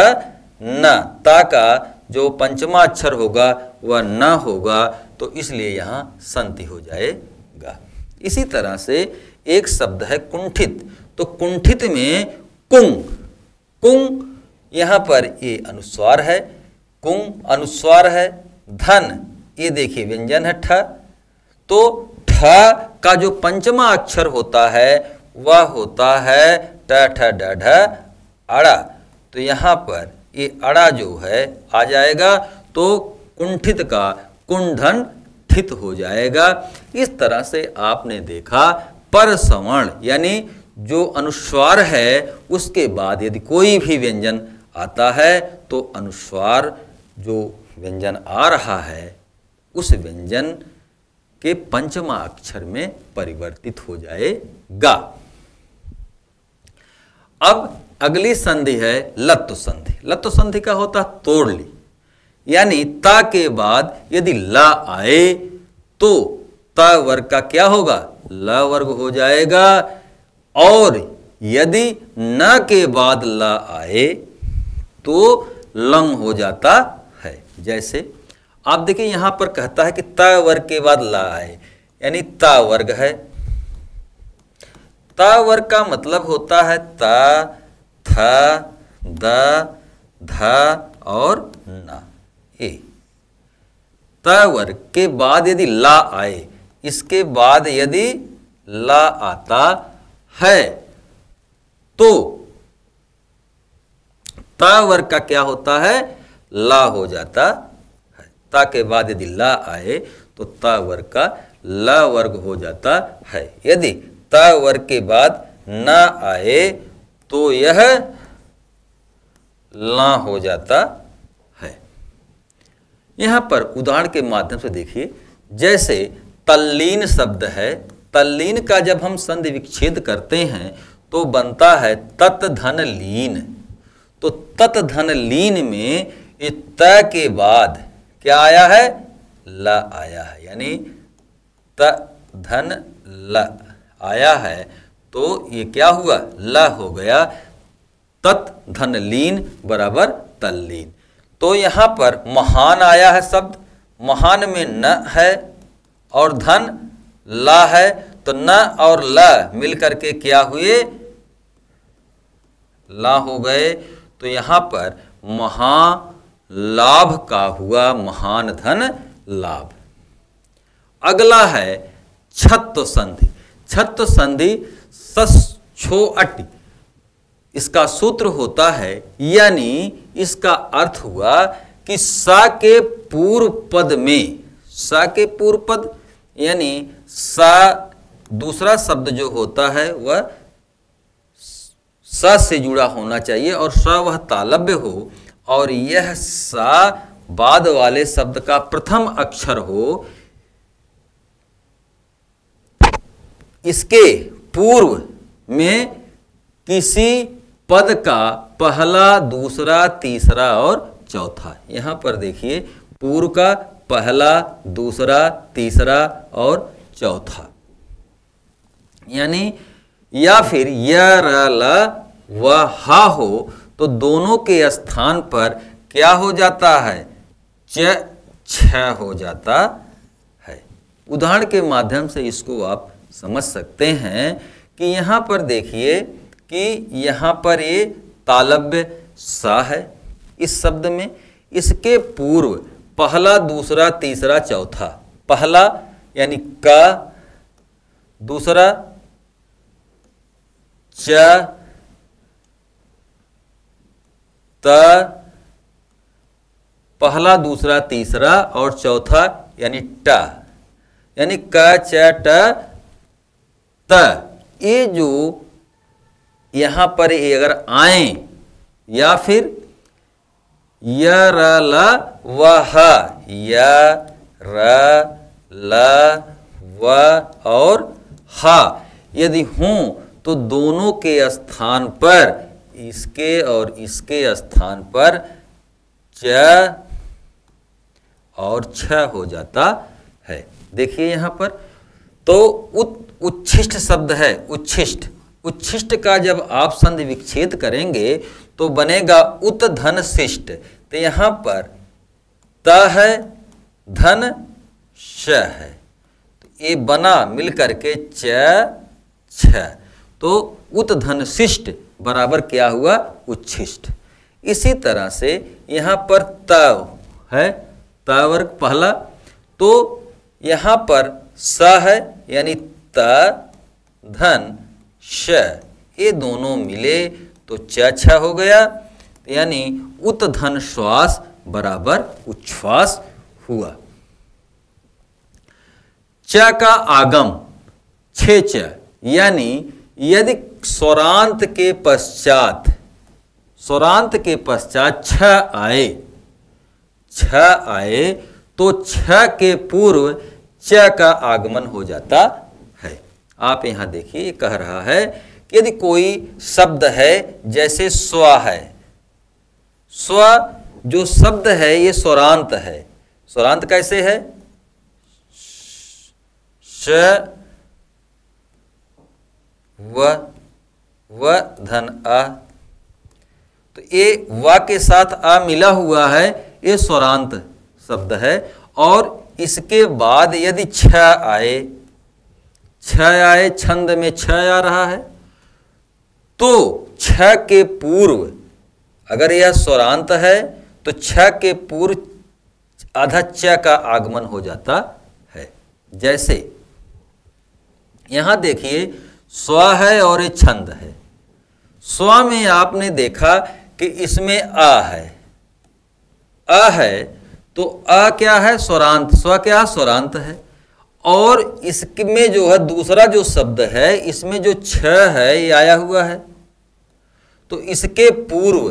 न, ता का जो पंचमा अक्षर होगा वह न होगा, तो इसलिए यहाँ संति हो जाएगा। इसी तरह से एक शब्द है कुंठित। तो कुंठित में कुंग यहाँ पर ये अनुस्वार है, कुंग अनुस्वार है। धन ये देखिए व्यंजन है ठ, तो ठ का जो पंचमा अक्षर होता है वह होता है ट ठ ड ढ अड़ा, तो यहाँ पर ये अड़ा जो है आ जाएगा, तो कुंठित का कुंधन ठित हो जाएगा। इस तरह से आपने देखा परसवर्ण यानी जो अनुस्वार है उसके बाद यदि कोई भी व्यंजन आता है तो अनुस्वार जो व्यंजन आ रहा है उस व्यंजन के पंचमा अक्षर में परिवर्तित हो जाएगा। अब अगली संधि है लत्व संधि। लत्व संधि का होता है तोड़ ली, यानी ता के बाद यदि ला आए तो ता वर्ग का क्या होगा? ल वर्ग हो जाएगा, और यदि न के बाद ला आए तो लंग हो जाता है। जैसे आप देखिए यहाँ पर कहता है कि ता वर्ग के बाद ला आए, यानी ता वर्ग है। ता वर्ग का मतलब होता है ता, थ, द, ध और न। ए ता वर्ग के बाद यदि ला आए, इसके बाद यदि ला आता है तो त वर्ग का क्या होता है, ला हो जाता है। ता के बाद यदि ला आए तो त वर्ग का ला वर्ग हो जाता है। यदि त वर्ग के बाद ना आए तो यह ला हो जाता है। यहां पर उदाहरण के माध्यम से देखिए, जैसे तल्लीन शब्द है, तल्लीन का जब हम संधि विच्छेद करते हैं तो बनता है तत् धन लीन। तो तत् धन लीन में ये त के बाद क्या आया है, ल आया है, यानी त धन ल आया है तो ये क्या हुआ, ल हो गया। तत् धन लीन बराबर तल्लीन। तो यहां पर महान आया है शब्द, महान में न है और धन ला है, तो न और ल मिल करके क्या हुए, ला हो गए। तो यहां पर महालाभ का हुआ महान धन लाभ। अगला है छत्व संधि। छत्व संधि सस छो अटि, इसका सूत्र होता है, यानी इसका अर्थ हुआ कि सा के पूर्व पद में, सा के पूर्व पद यानी सा दूसरा शब्द जो होता है वह सा से जुड़ा होना चाहिए और सा वह तालव्य हो, और यह सा बाद वाले शब्द का प्रथम अक्षर हो। इसके पूर्व में किसी पद का पहला, दूसरा, तीसरा और चौथा। यहां पर देखिए पूर्व का पहला, दूसरा, तीसरा और चौथा, यानी या फिर य र ल व हा हो तो दोनों के स्थान पर क्या हो जाता है, च छ हो जाता है। उदाहरण के माध्यम से इसको आप समझ सकते हैं कि यहाँ पर देखिए कि यहाँ पर ये तालव्य सा है इस शब्द में, इसके पूर्व पहला, दूसरा, तीसरा, चौथा। पहला यानी क, दूसरा च, त, पहला, दूसरा, तीसरा और चौथा यानी ट, यानी क, च, ट, त। ये जो यहाँ पर अगर आए या फिर य र ल व ह, य र ल व और ह यदि हों तो दोनों के स्थान पर, इसके और इसके स्थान पर च और छ हो जाता है। देखिए यहाँ पर तो उच्छिष्ट शब्द है, उच्छिष्ट। उच्छिष्ट का जब आप संधि विच्छेद करेंगे तो बनेगा उत धन शिष्ट। तो यहाँ पर त है, धन श है, तो ये बना मिल करके च छ, तो उत धन शिष्ट बराबर क्या हुआ, उच्छिष्ट। इसी तरह से यहाँ पर त है, त वर्ग पहला, तो यहाँ पर स है यानी त धन श, ये दोनों मिले तो च छ हो गया, यानी उत धन श्वास बराबर उच्छ्वास हुआ। च का आगम छे च, यानी यदि स्वरांत के पश्चात, स्वरांत के पश्चात छ आए, छ आए तो छ के पूर्व च का आगमन हो जाता है। आप यहां देखिए कह रहा है कि यदि कोई शब्द है जैसे स्व है, स्व जो शब्द है ये स्वरांत है। स्वरांत कैसे है, श व धन आ, तो ये व के साथ आ मिला हुआ है, ये स्वरांत शब्द है। और इसके बाद यदि छ आए, छ आए, छंद में छ आ रहा है, तो छ के पूर्व अगर यह स्वरांत है तो छ के पूर्व आधा च का आगमन हो जाता है। जैसे यहां देखिए स्व है और ये छंद है, स्व में आपने देखा कि इसमें अ है, तो अ क्या है? स्वरांत। स्व क्या है? स्वरांत है। और इसमें जो है दूसरा जो शब्द है, इसमें जो छ है ये आया हुआ है, तो इसके पूर्व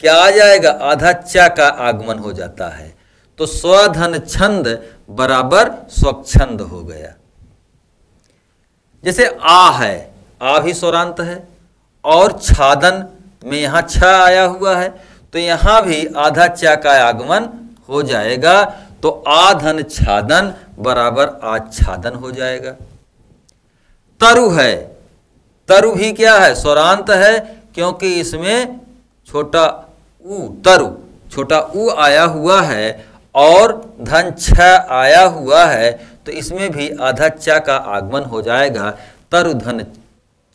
क्या आ जाएगा? आधा च का आगमन हो जाता है, तो स्वधन छंद बराबर स्वच्छंद हो गया। जैसे आ है, आ भी स्वरांत है, और छादन में यहाँ छ आया हुआ है, तो यहाँ भी आधा च का आगमन हो जाएगा, तो आधन छादन बराबर आच्छादन हो जाएगा। तरु है, तरु भी क्या है? स्वरांत है, क्योंकि इसमें छोटा ऊ, तरु छोटा ऊ आया हुआ है और धन छ आया हुआ है, तो इसमें भी आधा च का आगमन हो जाएगा। तरु धन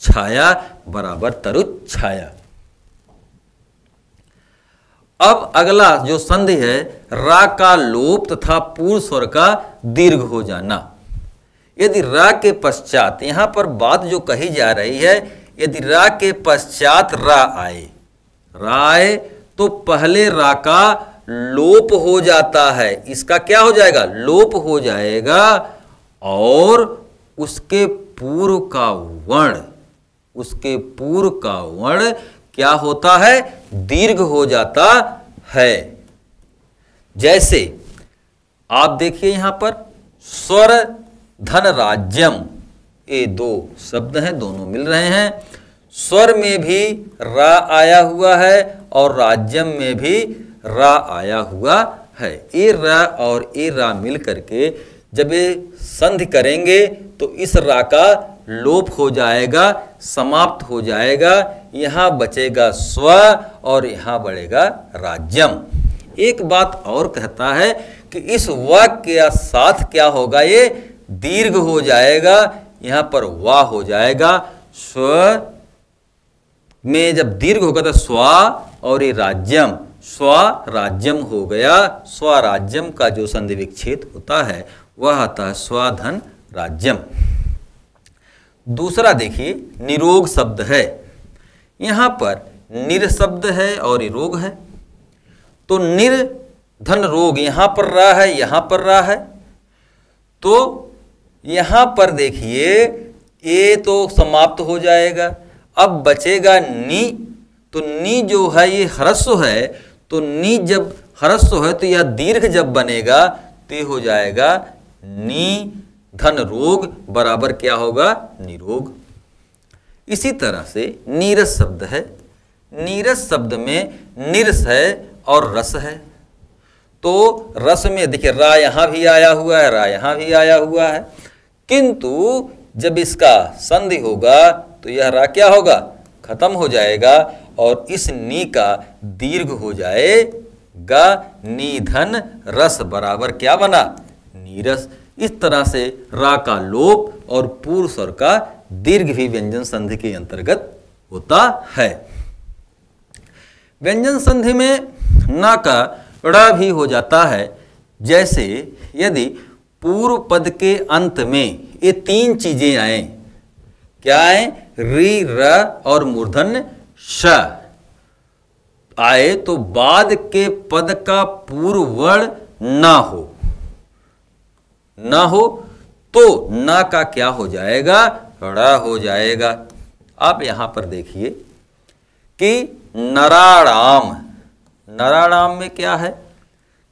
छाया बराबर तरु छाया। अब अगला जो संधि है, रा का लोप तथा पूर्व स्वर का दीर्घ हो जाना। यदि रा के पश्चात, यहां पर बात जो कही जा रही है, यदि रा के पश्चात रा आए तो पहले रा का लोप हो जाता है। इसका क्या हो जाएगा? लोप हो जाएगा, और उसके पूर्व का वर्ण क्या होता है? दीर्घ हो जाता है। जैसे आप देखिए यहां पर स्वर धन राज्यम, ये दो शब्द हैं, दोनों मिल रहे हैं। स्वर में भी रा आया हुआ है और राज्यम में भी रा आया हुआ है। ये रा और ये रा मिल करके जब ये संधि करेंगे तो इस रा का लोप हो जाएगा, समाप्त हो जाएगा। यहाँ बचेगा स्व और यहाँ बढ़ेगा राज्यम। एक बात और कहता है कि इस व के साथ क्या होगा? ये दीर्घ हो जाएगा, यहाँ पर वा हो जाएगा। स्व में जब दीर्घ होगा तो स्व और ये राज्यम, स्व राज्यम हो गया। स्वराज्यम का जो संधि विच्छेद होता है वह आता है स्वधन राज्यम। दूसरा देखिए निरोग शब्द है। यहाँ पर निर शब्द है और रोग है, तो निर धन रोग, यहाँ पर रा है, यहाँ पर रा है, तो यहाँ पर देखिए ये तो समाप्त हो जाएगा। अब बचेगा नी, तो नी जो है ये ह्रस्व है, तो नी जब ह्रस्व है तो यह दीर्घ जब बनेगा तो ये हो जाएगा नी धन रोग बराबर क्या होगा? निरोग। इसी तरह से नीरस शब्द है। नीरस शब्द में निरस है और रस है, तो रस में देखिए रा यहाँ भी आया हुआ है, रा यहाँ भी आया हुआ है, किंतु जब इसका संधि होगा तो यह रा क्या होगा? खत्म हो जाएगा और इस नी का दीर्घ हो जाएगा। निधन रस बराबर क्या बना? नीरस। इस तरह से रा का लोप और पूर्व स्वर का दीर्घ भी व्यंजन संधि के अंतर्गत होता है। व्यंजन संधि में न का ड़ भी हो जाता है। जैसे यदि पूर्व पद के अंत में ये तीन चीजें आए, क्या आए? री, र और मूर्धन्य श आए, तो बाद के पद का पूर्व वर्ण न हो तो न का क्या हो जाएगा? ड़ हो जाएगा। आप यहां पर देखिए कि नराणाम, नराणाम में क्या है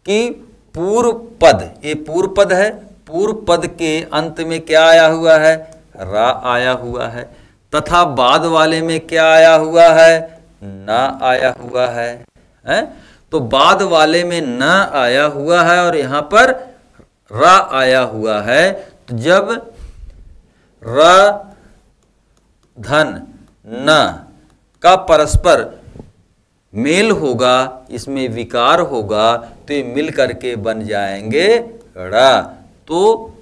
कि पूर्व पद, ये पूर्व पद है, पूर्व पद के अंत में क्या आया हुआ है? रा आया हुआ है, तथा बाद वाले में क्या आया हुआ है? न आया हुआ है? तो बाद वाले में न आया हुआ है और यहाँ पर रा आया हुआ है, तो जब र धन न का परस्पर मेल होगा, इसमें विकार होगा, तो ये मिल करके बन जाएंगे ड़ा, तो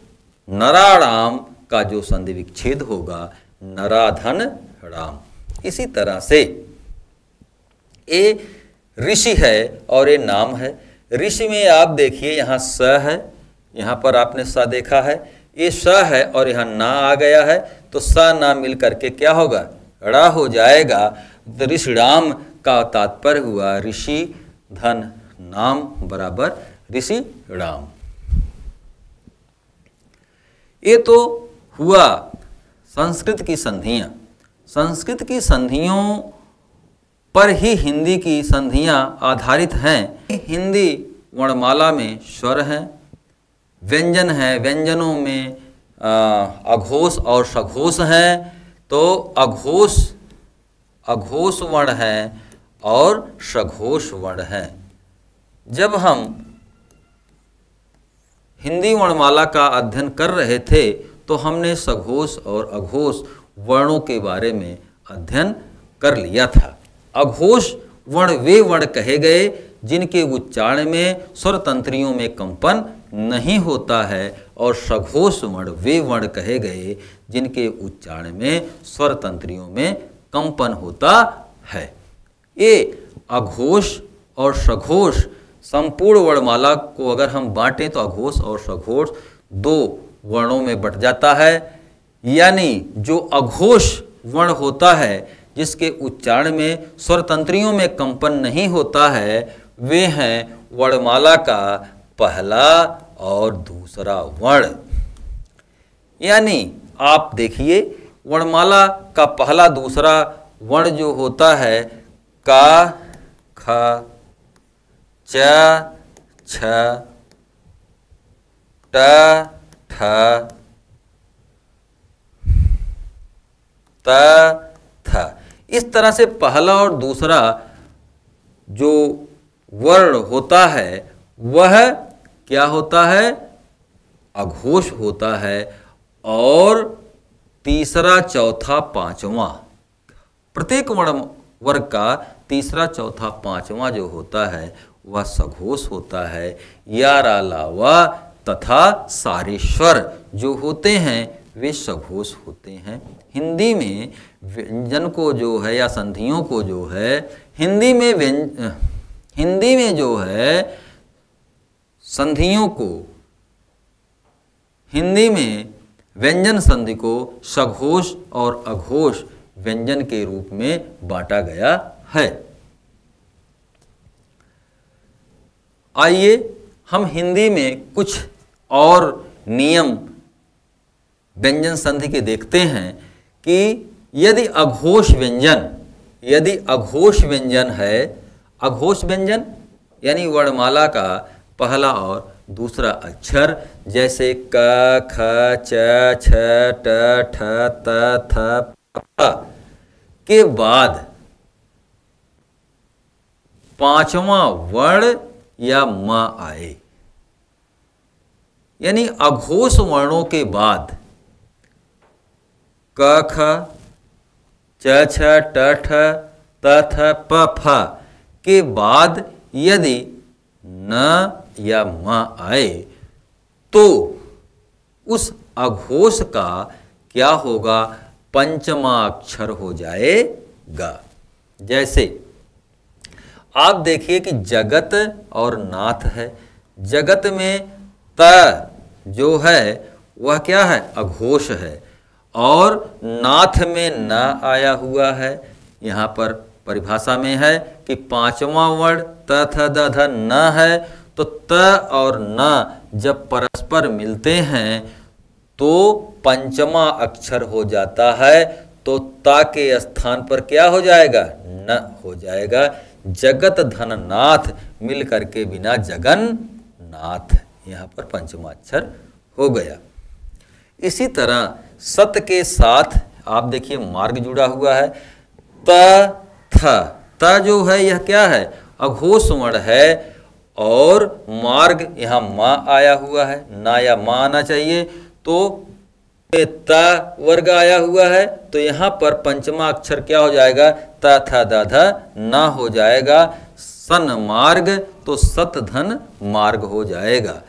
नराणाम का जो संधि विच्छेद होगा नराधन राम। इसी तरह से ये ऋषि है और ये नाम है। ऋषि में आप देखिए यहाँ स है, यहाँ पर आपने स देखा है, ये स है और यहाँ ना आ गया है, तो स ना मिल करके क्या होगा? ड़ा हो जाएगा। तो ऋषिराम का तात्पर्य हुआ ऋषि धन नाम बराबर ऋषि राम। ये तो हुआ संस्कृत की संधियां। संस्कृत की संधियों पर ही हिंदी की संधियां आधारित हैं। हिंदी वर्णमाला में स्वर हैं, व्यंजन है, व्यंजनों में अघोष और सघोष हैं। तो अघोष वर्ण है और सघोष वर्ण है। जब हम हिंदी वर्णमाला का अध्ययन कर रहे थे तो हमने सघोष और अघोष वर्णों के बारे में अध्ययन कर लिया था। अघोष वर्ण वे वर्ण कहे गए जिनके उच्चारण में स्वर तंत्रियों में कंपन नहीं होता है, और सघोष वर्ण वे वर्ण कहे गए जिनके उच्चारण में स्वर तंत्रियों में कंपन होता है। ये अघोष और सघोष संपूर्ण वर्णमाला को अगर हम बांटें तो अघोष और सघोष दो वर्णों में बंट जाता है। यानी जो अघोष वर्ण होता है जिसके उच्चारण में स्वर तंत्रियों में कंपन नहीं होता है, वे हैं वर्णमाला का पहला और दूसरा वर्ण। यानी आप देखिए वर्णमाला का पहला दूसरा वर्ण जो होता है का, ख, च, छ, ट, ठ, त, थ, इस तरह से पहला और दूसरा जो वर्ण होता है वह क्या होता है? अघोष होता है। और तीसरा चौथा पांचवा, प्रत्येक वर्ग का तीसरा चौथा पांचवा जो होता है वह सघोष होता है। यारा लावा तथा सारे स्वर जो होते हैं वे सघोष होते हैं। हिंदी में व्यंजन को जो है या संधियों को जो है हिंदी में जो है संधियों को, हिंदी में व्यंजन संधि को सघोष और अघोष व्यंजन के रूप में बांटा गया है। आइए हम हिंदी में कुछ और नियम व्यंजन संधि के देखते हैं कि यदि अघोष व्यंजन है, अघोष व्यंजन यानी वर्णमाला का पहला और दूसरा अक्षर जैसे क, ख, च, छ, ट, ठ, त, थ, प के बाद पांचवा वर्ण या म आए, यानी अघोष वर्णों के बाद क, ख, च, छ, ट, ठ, त, थ, प, फ के बाद यदि न या म आए तो उस अघोष का क्या होगा? पंचमा अक्षर हो जाएगा। जैसे आप देखिए कि जगत और नाथ है। जगत में त जो है वह क्या है? अघोष है। और नाथ में न आया हुआ है। यहाँ पर परिभाषा में है कि पांचवा वर्ण त, थ, द, ध, न है। तो त और न जब परस्पर मिलते हैं तो पंचमा अक्षर हो जाता है। तो ता के स्थान पर क्या हो जाएगा? न हो जाएगा। जगत धन नाथ मिल करके बिना जगन नाथ, यहाँ पर पंचमा अक्षर हो गया। इसी तरह सत के साथ आप देखिए मार्ग जुड़ा हुआ है। त, थ, त जो है यह क्या है? अघोष वर्ण है। और मार्ग यहाँ मा आया हुआ है, ना या मा आना चाहिए। तो त वर्ग आया हुआ है तो यहाँ पर पंचमा अक्षर क्या हो जाएगा? त, थ, द, ध ना हो जाएगा। सन मार्ग तो सत धन मार्ग हो जाएगा।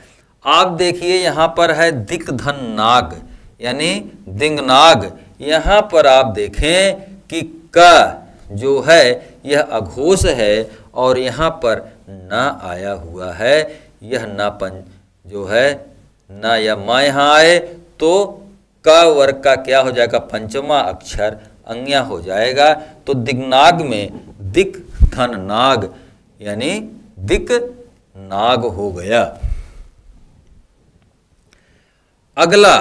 आप देखिए यहाँ पर है दिक धन नाग यानी दिंगनाग। यहाँ पर आप देखें कि क जो है यह अघोष है और यहाँ पर न आया हुआ है। यह नापन जो है न या मा यहाँ आए तो क वर्ग का क्या हो जाएगा? पंचमा अक्षर अंग्या हो जाएगा। तो दिग्नाग में दिक धन नाग यानी दिक नाग हो गया। अगला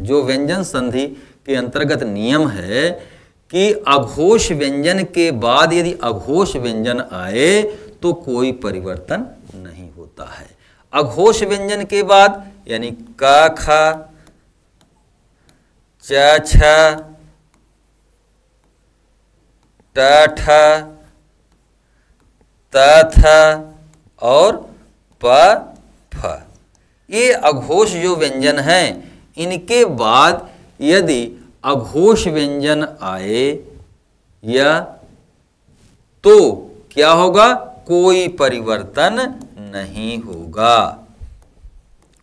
जो व्यंजन संधि के अंतर्गत नियम है कि अघोष व्यंजन के बाद यदि अघोष व्यंजन आए तो कोई परिवर्तन नहीं होता है। अघोष व्यंजन के बाद यानी क ख च छ ट ठ त थ और प फ, ये अघोष जो व्यंजन हैं, इनके बाद यदि अघोष व्यंजन आए या तो क्या होगा, कोई परिवर्तन नहीं होगा,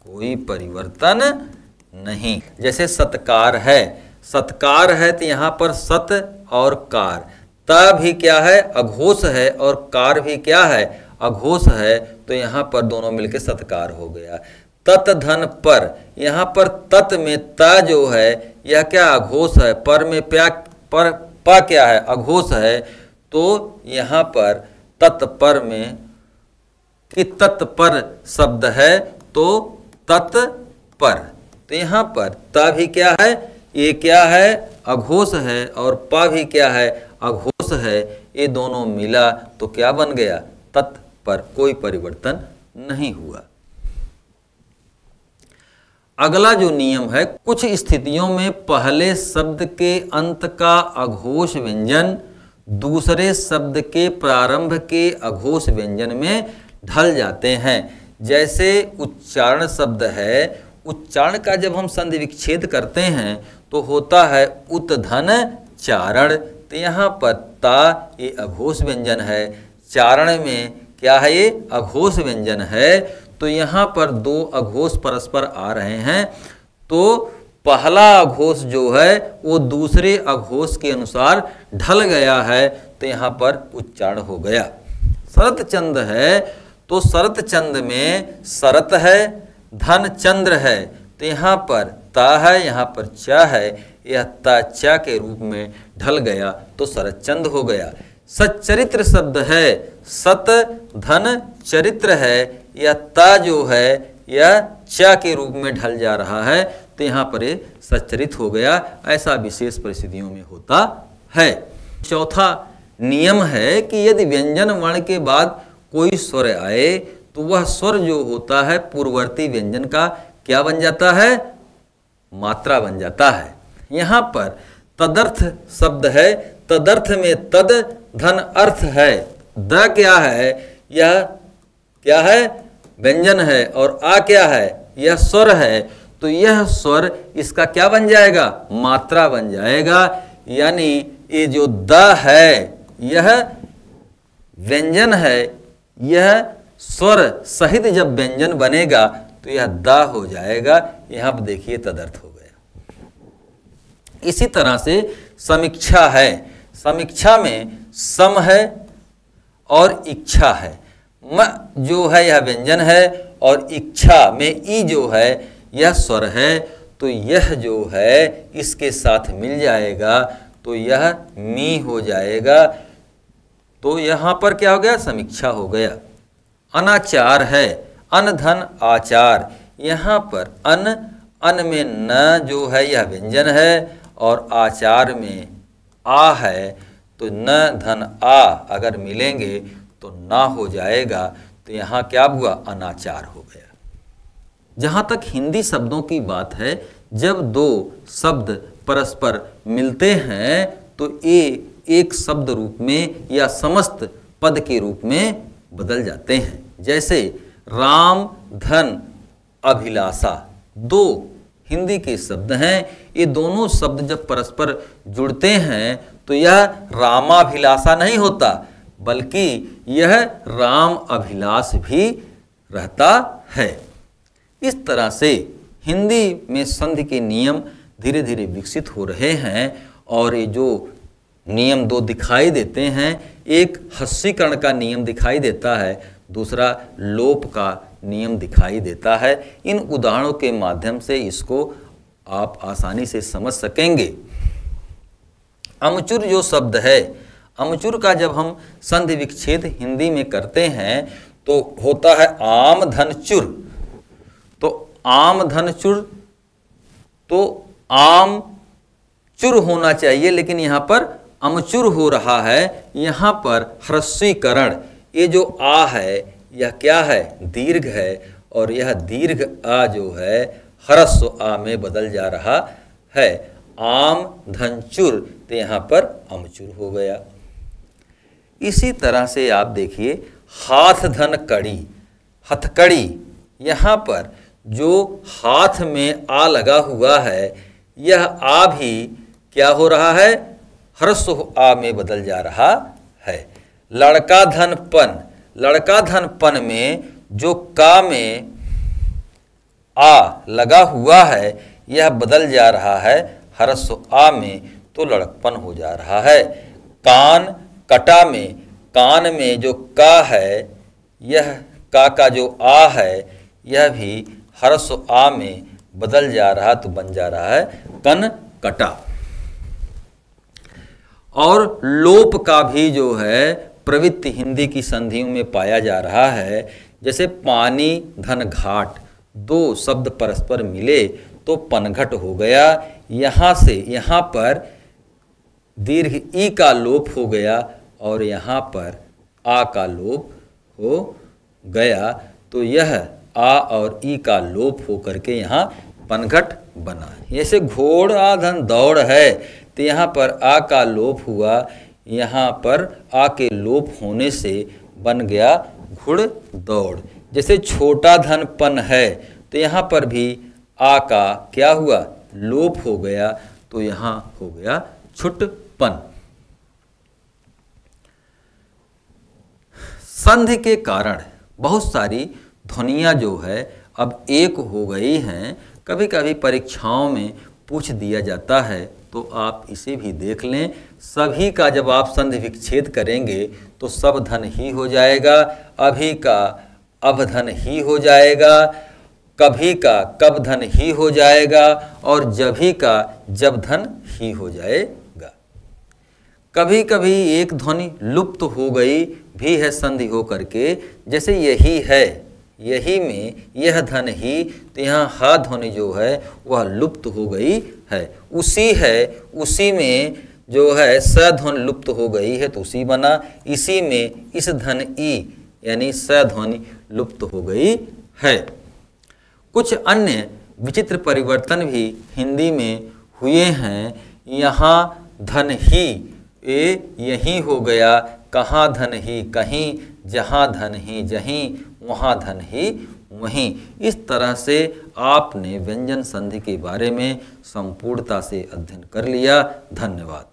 कोई परिवर्तन नहीं। जैसे सत्कार है, सत्कार है तो यहाँ पर सत और कार, त भी क्या है अघोष है और कार भी क्या है अघोष है, तो यहाँ पर दोनों मिलकर सत्कार हो गया। तत धन पर, यहाँ पर तत में त जो है यह क्या अघोष है, पर में प्या पर प क्या है अघोष है, तो यहाँ पर तत्पर में कि तत्पर शब्द है तो तत्पर, तो यहाँ पर त भी क्या है, ये क्या है अघोष है और प भी क्या है अघोष है, ये दोनों मिला तो क्या बन गया तत्पर, कोई परिवर्तन नहीं हुआ। अगला जो नियम है, कुछ स्थितियों में पहले शब्द के अंत का अघोष व्यंजन दूसरे शब्द के प्रारंभ के अघोष व्यंजन में ढल जाते हैं। जैसे उच्चारण शब्द है, उच्चारण का जब हम संधि विच्छेद करते हैं तो होता है उत्धन चारण, तो यहाँ पर ता ये अघोष व्यंजन है, चारण में क्या है ये अघोष व्यंजन है, तो यहाँ पर दो अघोष परस्पर आ रहे हैं, तो पहला अघोष जो है वो दूसरे अघोष के अनुसार ढल गया है, तो यहाँ पर उच्चारण हो गया। शरत चंद है तो शरत चंद में शरत है धन चंद्र है, तो यहाँ पर ता है यहाँ पर च है, यह ता च के रूप में ढल गया तो शरत चंद हो गया। सच्चरित्र शब्द है, सत धन चरित्र है, यह ता जो है यह च के रूप में ढल जा रहा है, तो यहाँ पर ये सच्चरित हो गया। ऐसा विशेष परिस्थितियों में होता है। चौथा नियम है कि यदि व्यंजन वर्ण के बाद कोई स्वर आए तो वह स्वर जो होता है पूर्ववर्ती व्यंजन का क्या बन जाता है, मात्रा बन जाता है। यहाँ पर तदर्थ शब्द है, तदर्थ में तद धन अर्थ है, द क्या है यह क्या है व्यंजन है और आ क्या है यह स्वर है, तो यह स्वर इसका क्या बन जाएगा मात्रा बन जाएगा। यानी ये जो द है यह व्यंजन है, यह स्वर सहित जब व्यंजन बनेगा तो यह द हो जाएगा। यहाँ पर देखिए तदर्थ हो गया। इसी तरह से समीक्षा है, समीक्षा में सम है और इच्छा है, म जो है यह व्यंजन है और इच्छा में ई जो है यह स्वर है, तो यह जो है इसके साथ मिल जाएगा तो यह मी हो जाएगा, तो यहाँ पर क्या हो गया समीक्षा हो गया। अनाचार है, अन धन आचार, यहाँ पर अन में न जो है यह व्यंजन है और आचार में आ है, तो न धन आ अगर मिलेंगे तो ना हो जाएगा, तो यहाँ क्या हुआ अनाचार हो गया। जहाँ तक हिंदी शब्दों की बात है, जब दो शब्द परस्पर मिलते हैं तो ये एक शब्द रूप में या समस्त पद के रूप में बदल जाते हैं। जैसे राम धन अभिलाषा, दो हिंदी के शब्द हैं, ये दोनों शब्द जब परस्पर जुड़ते हैं तो यह रामाभिलाषा नहीं होता, बल्कि यह राम अभिलाष भी रहता है। इस तरह से हिंदी में संधि के नियम धीरे धीरे विकसित हो रहे हैं और ये जो नियम दो दिखाई देते हैं, एक हस्सीकरण का नियम दिखाई देता है, दूसरा लोप का नियम दिखाई देता है। इन उदाहरणों के माध्यम से इसको आप आसानी से समझ सकेंगे। अमचूर जो शब्द है अमचूर का जब हम संधि विच्छेद हिंदी में करते हैं तो होता है आम धन चुर। तो आम धन चुर, तो आम चुर होना चाहिए, लेकिन यहाँ पर अमचुर हो रहा है। यहाँ पर ह्रस्वीकरण, ये जो आ है यह क्या है, दीर्घ है, और यह दीर्घ आ जो है ह्रस्व आ में बदल जा रहा है। आम धन चुर, तो यहाँ पर अमचुर हो गया। इसी तरह से आप देखिए हाथ धन कड़ी, हथकड़ी, यहाँ पर जो हाथ में आ लगा हुआ है यह आ भी क्या हो रहा है, ह्रस्व आ में बदल जा रहा है। लड़का धन पन, लड़का धन पन में जो का में आ लगा हुआ है यह बदल जा रहा है ह्रस्व आ में, तो लड़कपन हो जा रहा है। कान कटा में, कान में जो का है, यह का जो आ है यह भी ह्रस्व आ में बदल जा रहा, तो बन जा रहा है कन कटा। और लोप का भी जो है प्रवृत्ति हिंदी की संधियों में पाया जा रहा है। जैसे पानी धन घाट, दो शब्द परस्पर मिले तो पनघट हो गया। यहाँ से यहाँ पर दीर्घ ई का लोप हो गया और यहाँ पर आ का लोप हो गया, तो यह आ और ई का लोप हो करके यहाँ पनघट बना। जैसे घोड़ा धन दौड़ है, तो यहाँ पर आ का लोप हुआ, यहाँ पर आ के लोप होने से बन गया घुड़ दौड़। जैसे छोटा धन पन है, तो यहाँ पर भी आ का क्या हुआ, लोप हो गया, तो यहाँ हो गया छुटपन। संधि के कारण बहुत सारी ध्वनियाँ जो है अब एक हो गई हैं। कभी कभी परीक्षाओं में पूछ दिया जाता है, तो आप इसे भी देख लें। सभी का जब आप संधि विच्छेद करेंगे तो सब धन ही हो जाएगा, अभी का अब धन ही हो जाएगा, कभी का कब धन ही हो जाएगा, और जभी का जब धन ही हो जाएगा। कभी कभी एक ध्वनि लुप्त हो गई भी है संधि हो करके, जैसे यही है, यही में यह धन ही, तो यहाँ हा ध्वनि जो है वह लुप्त हो गई है। उसी है, उसी में जो है स ध्वनि लुप्त हो गई है, तो उसी बना। इसी में इस धन ई यानी स ध्वनि लुप्त हो गई है। कुछ अन्य विचित्र परिवर्तन भी हिंदी में हुए हैं। यहाँ धन ही ए यहीं हो गया, कहाँ धन ही कहीं, जहाँ धन ही जहीं, वहाँ धन ही वहीं। इस तरह से आपने व्यंजन संधि के बारे में संपूर्णता से अध्ययन कर लिया। धन्यवाद।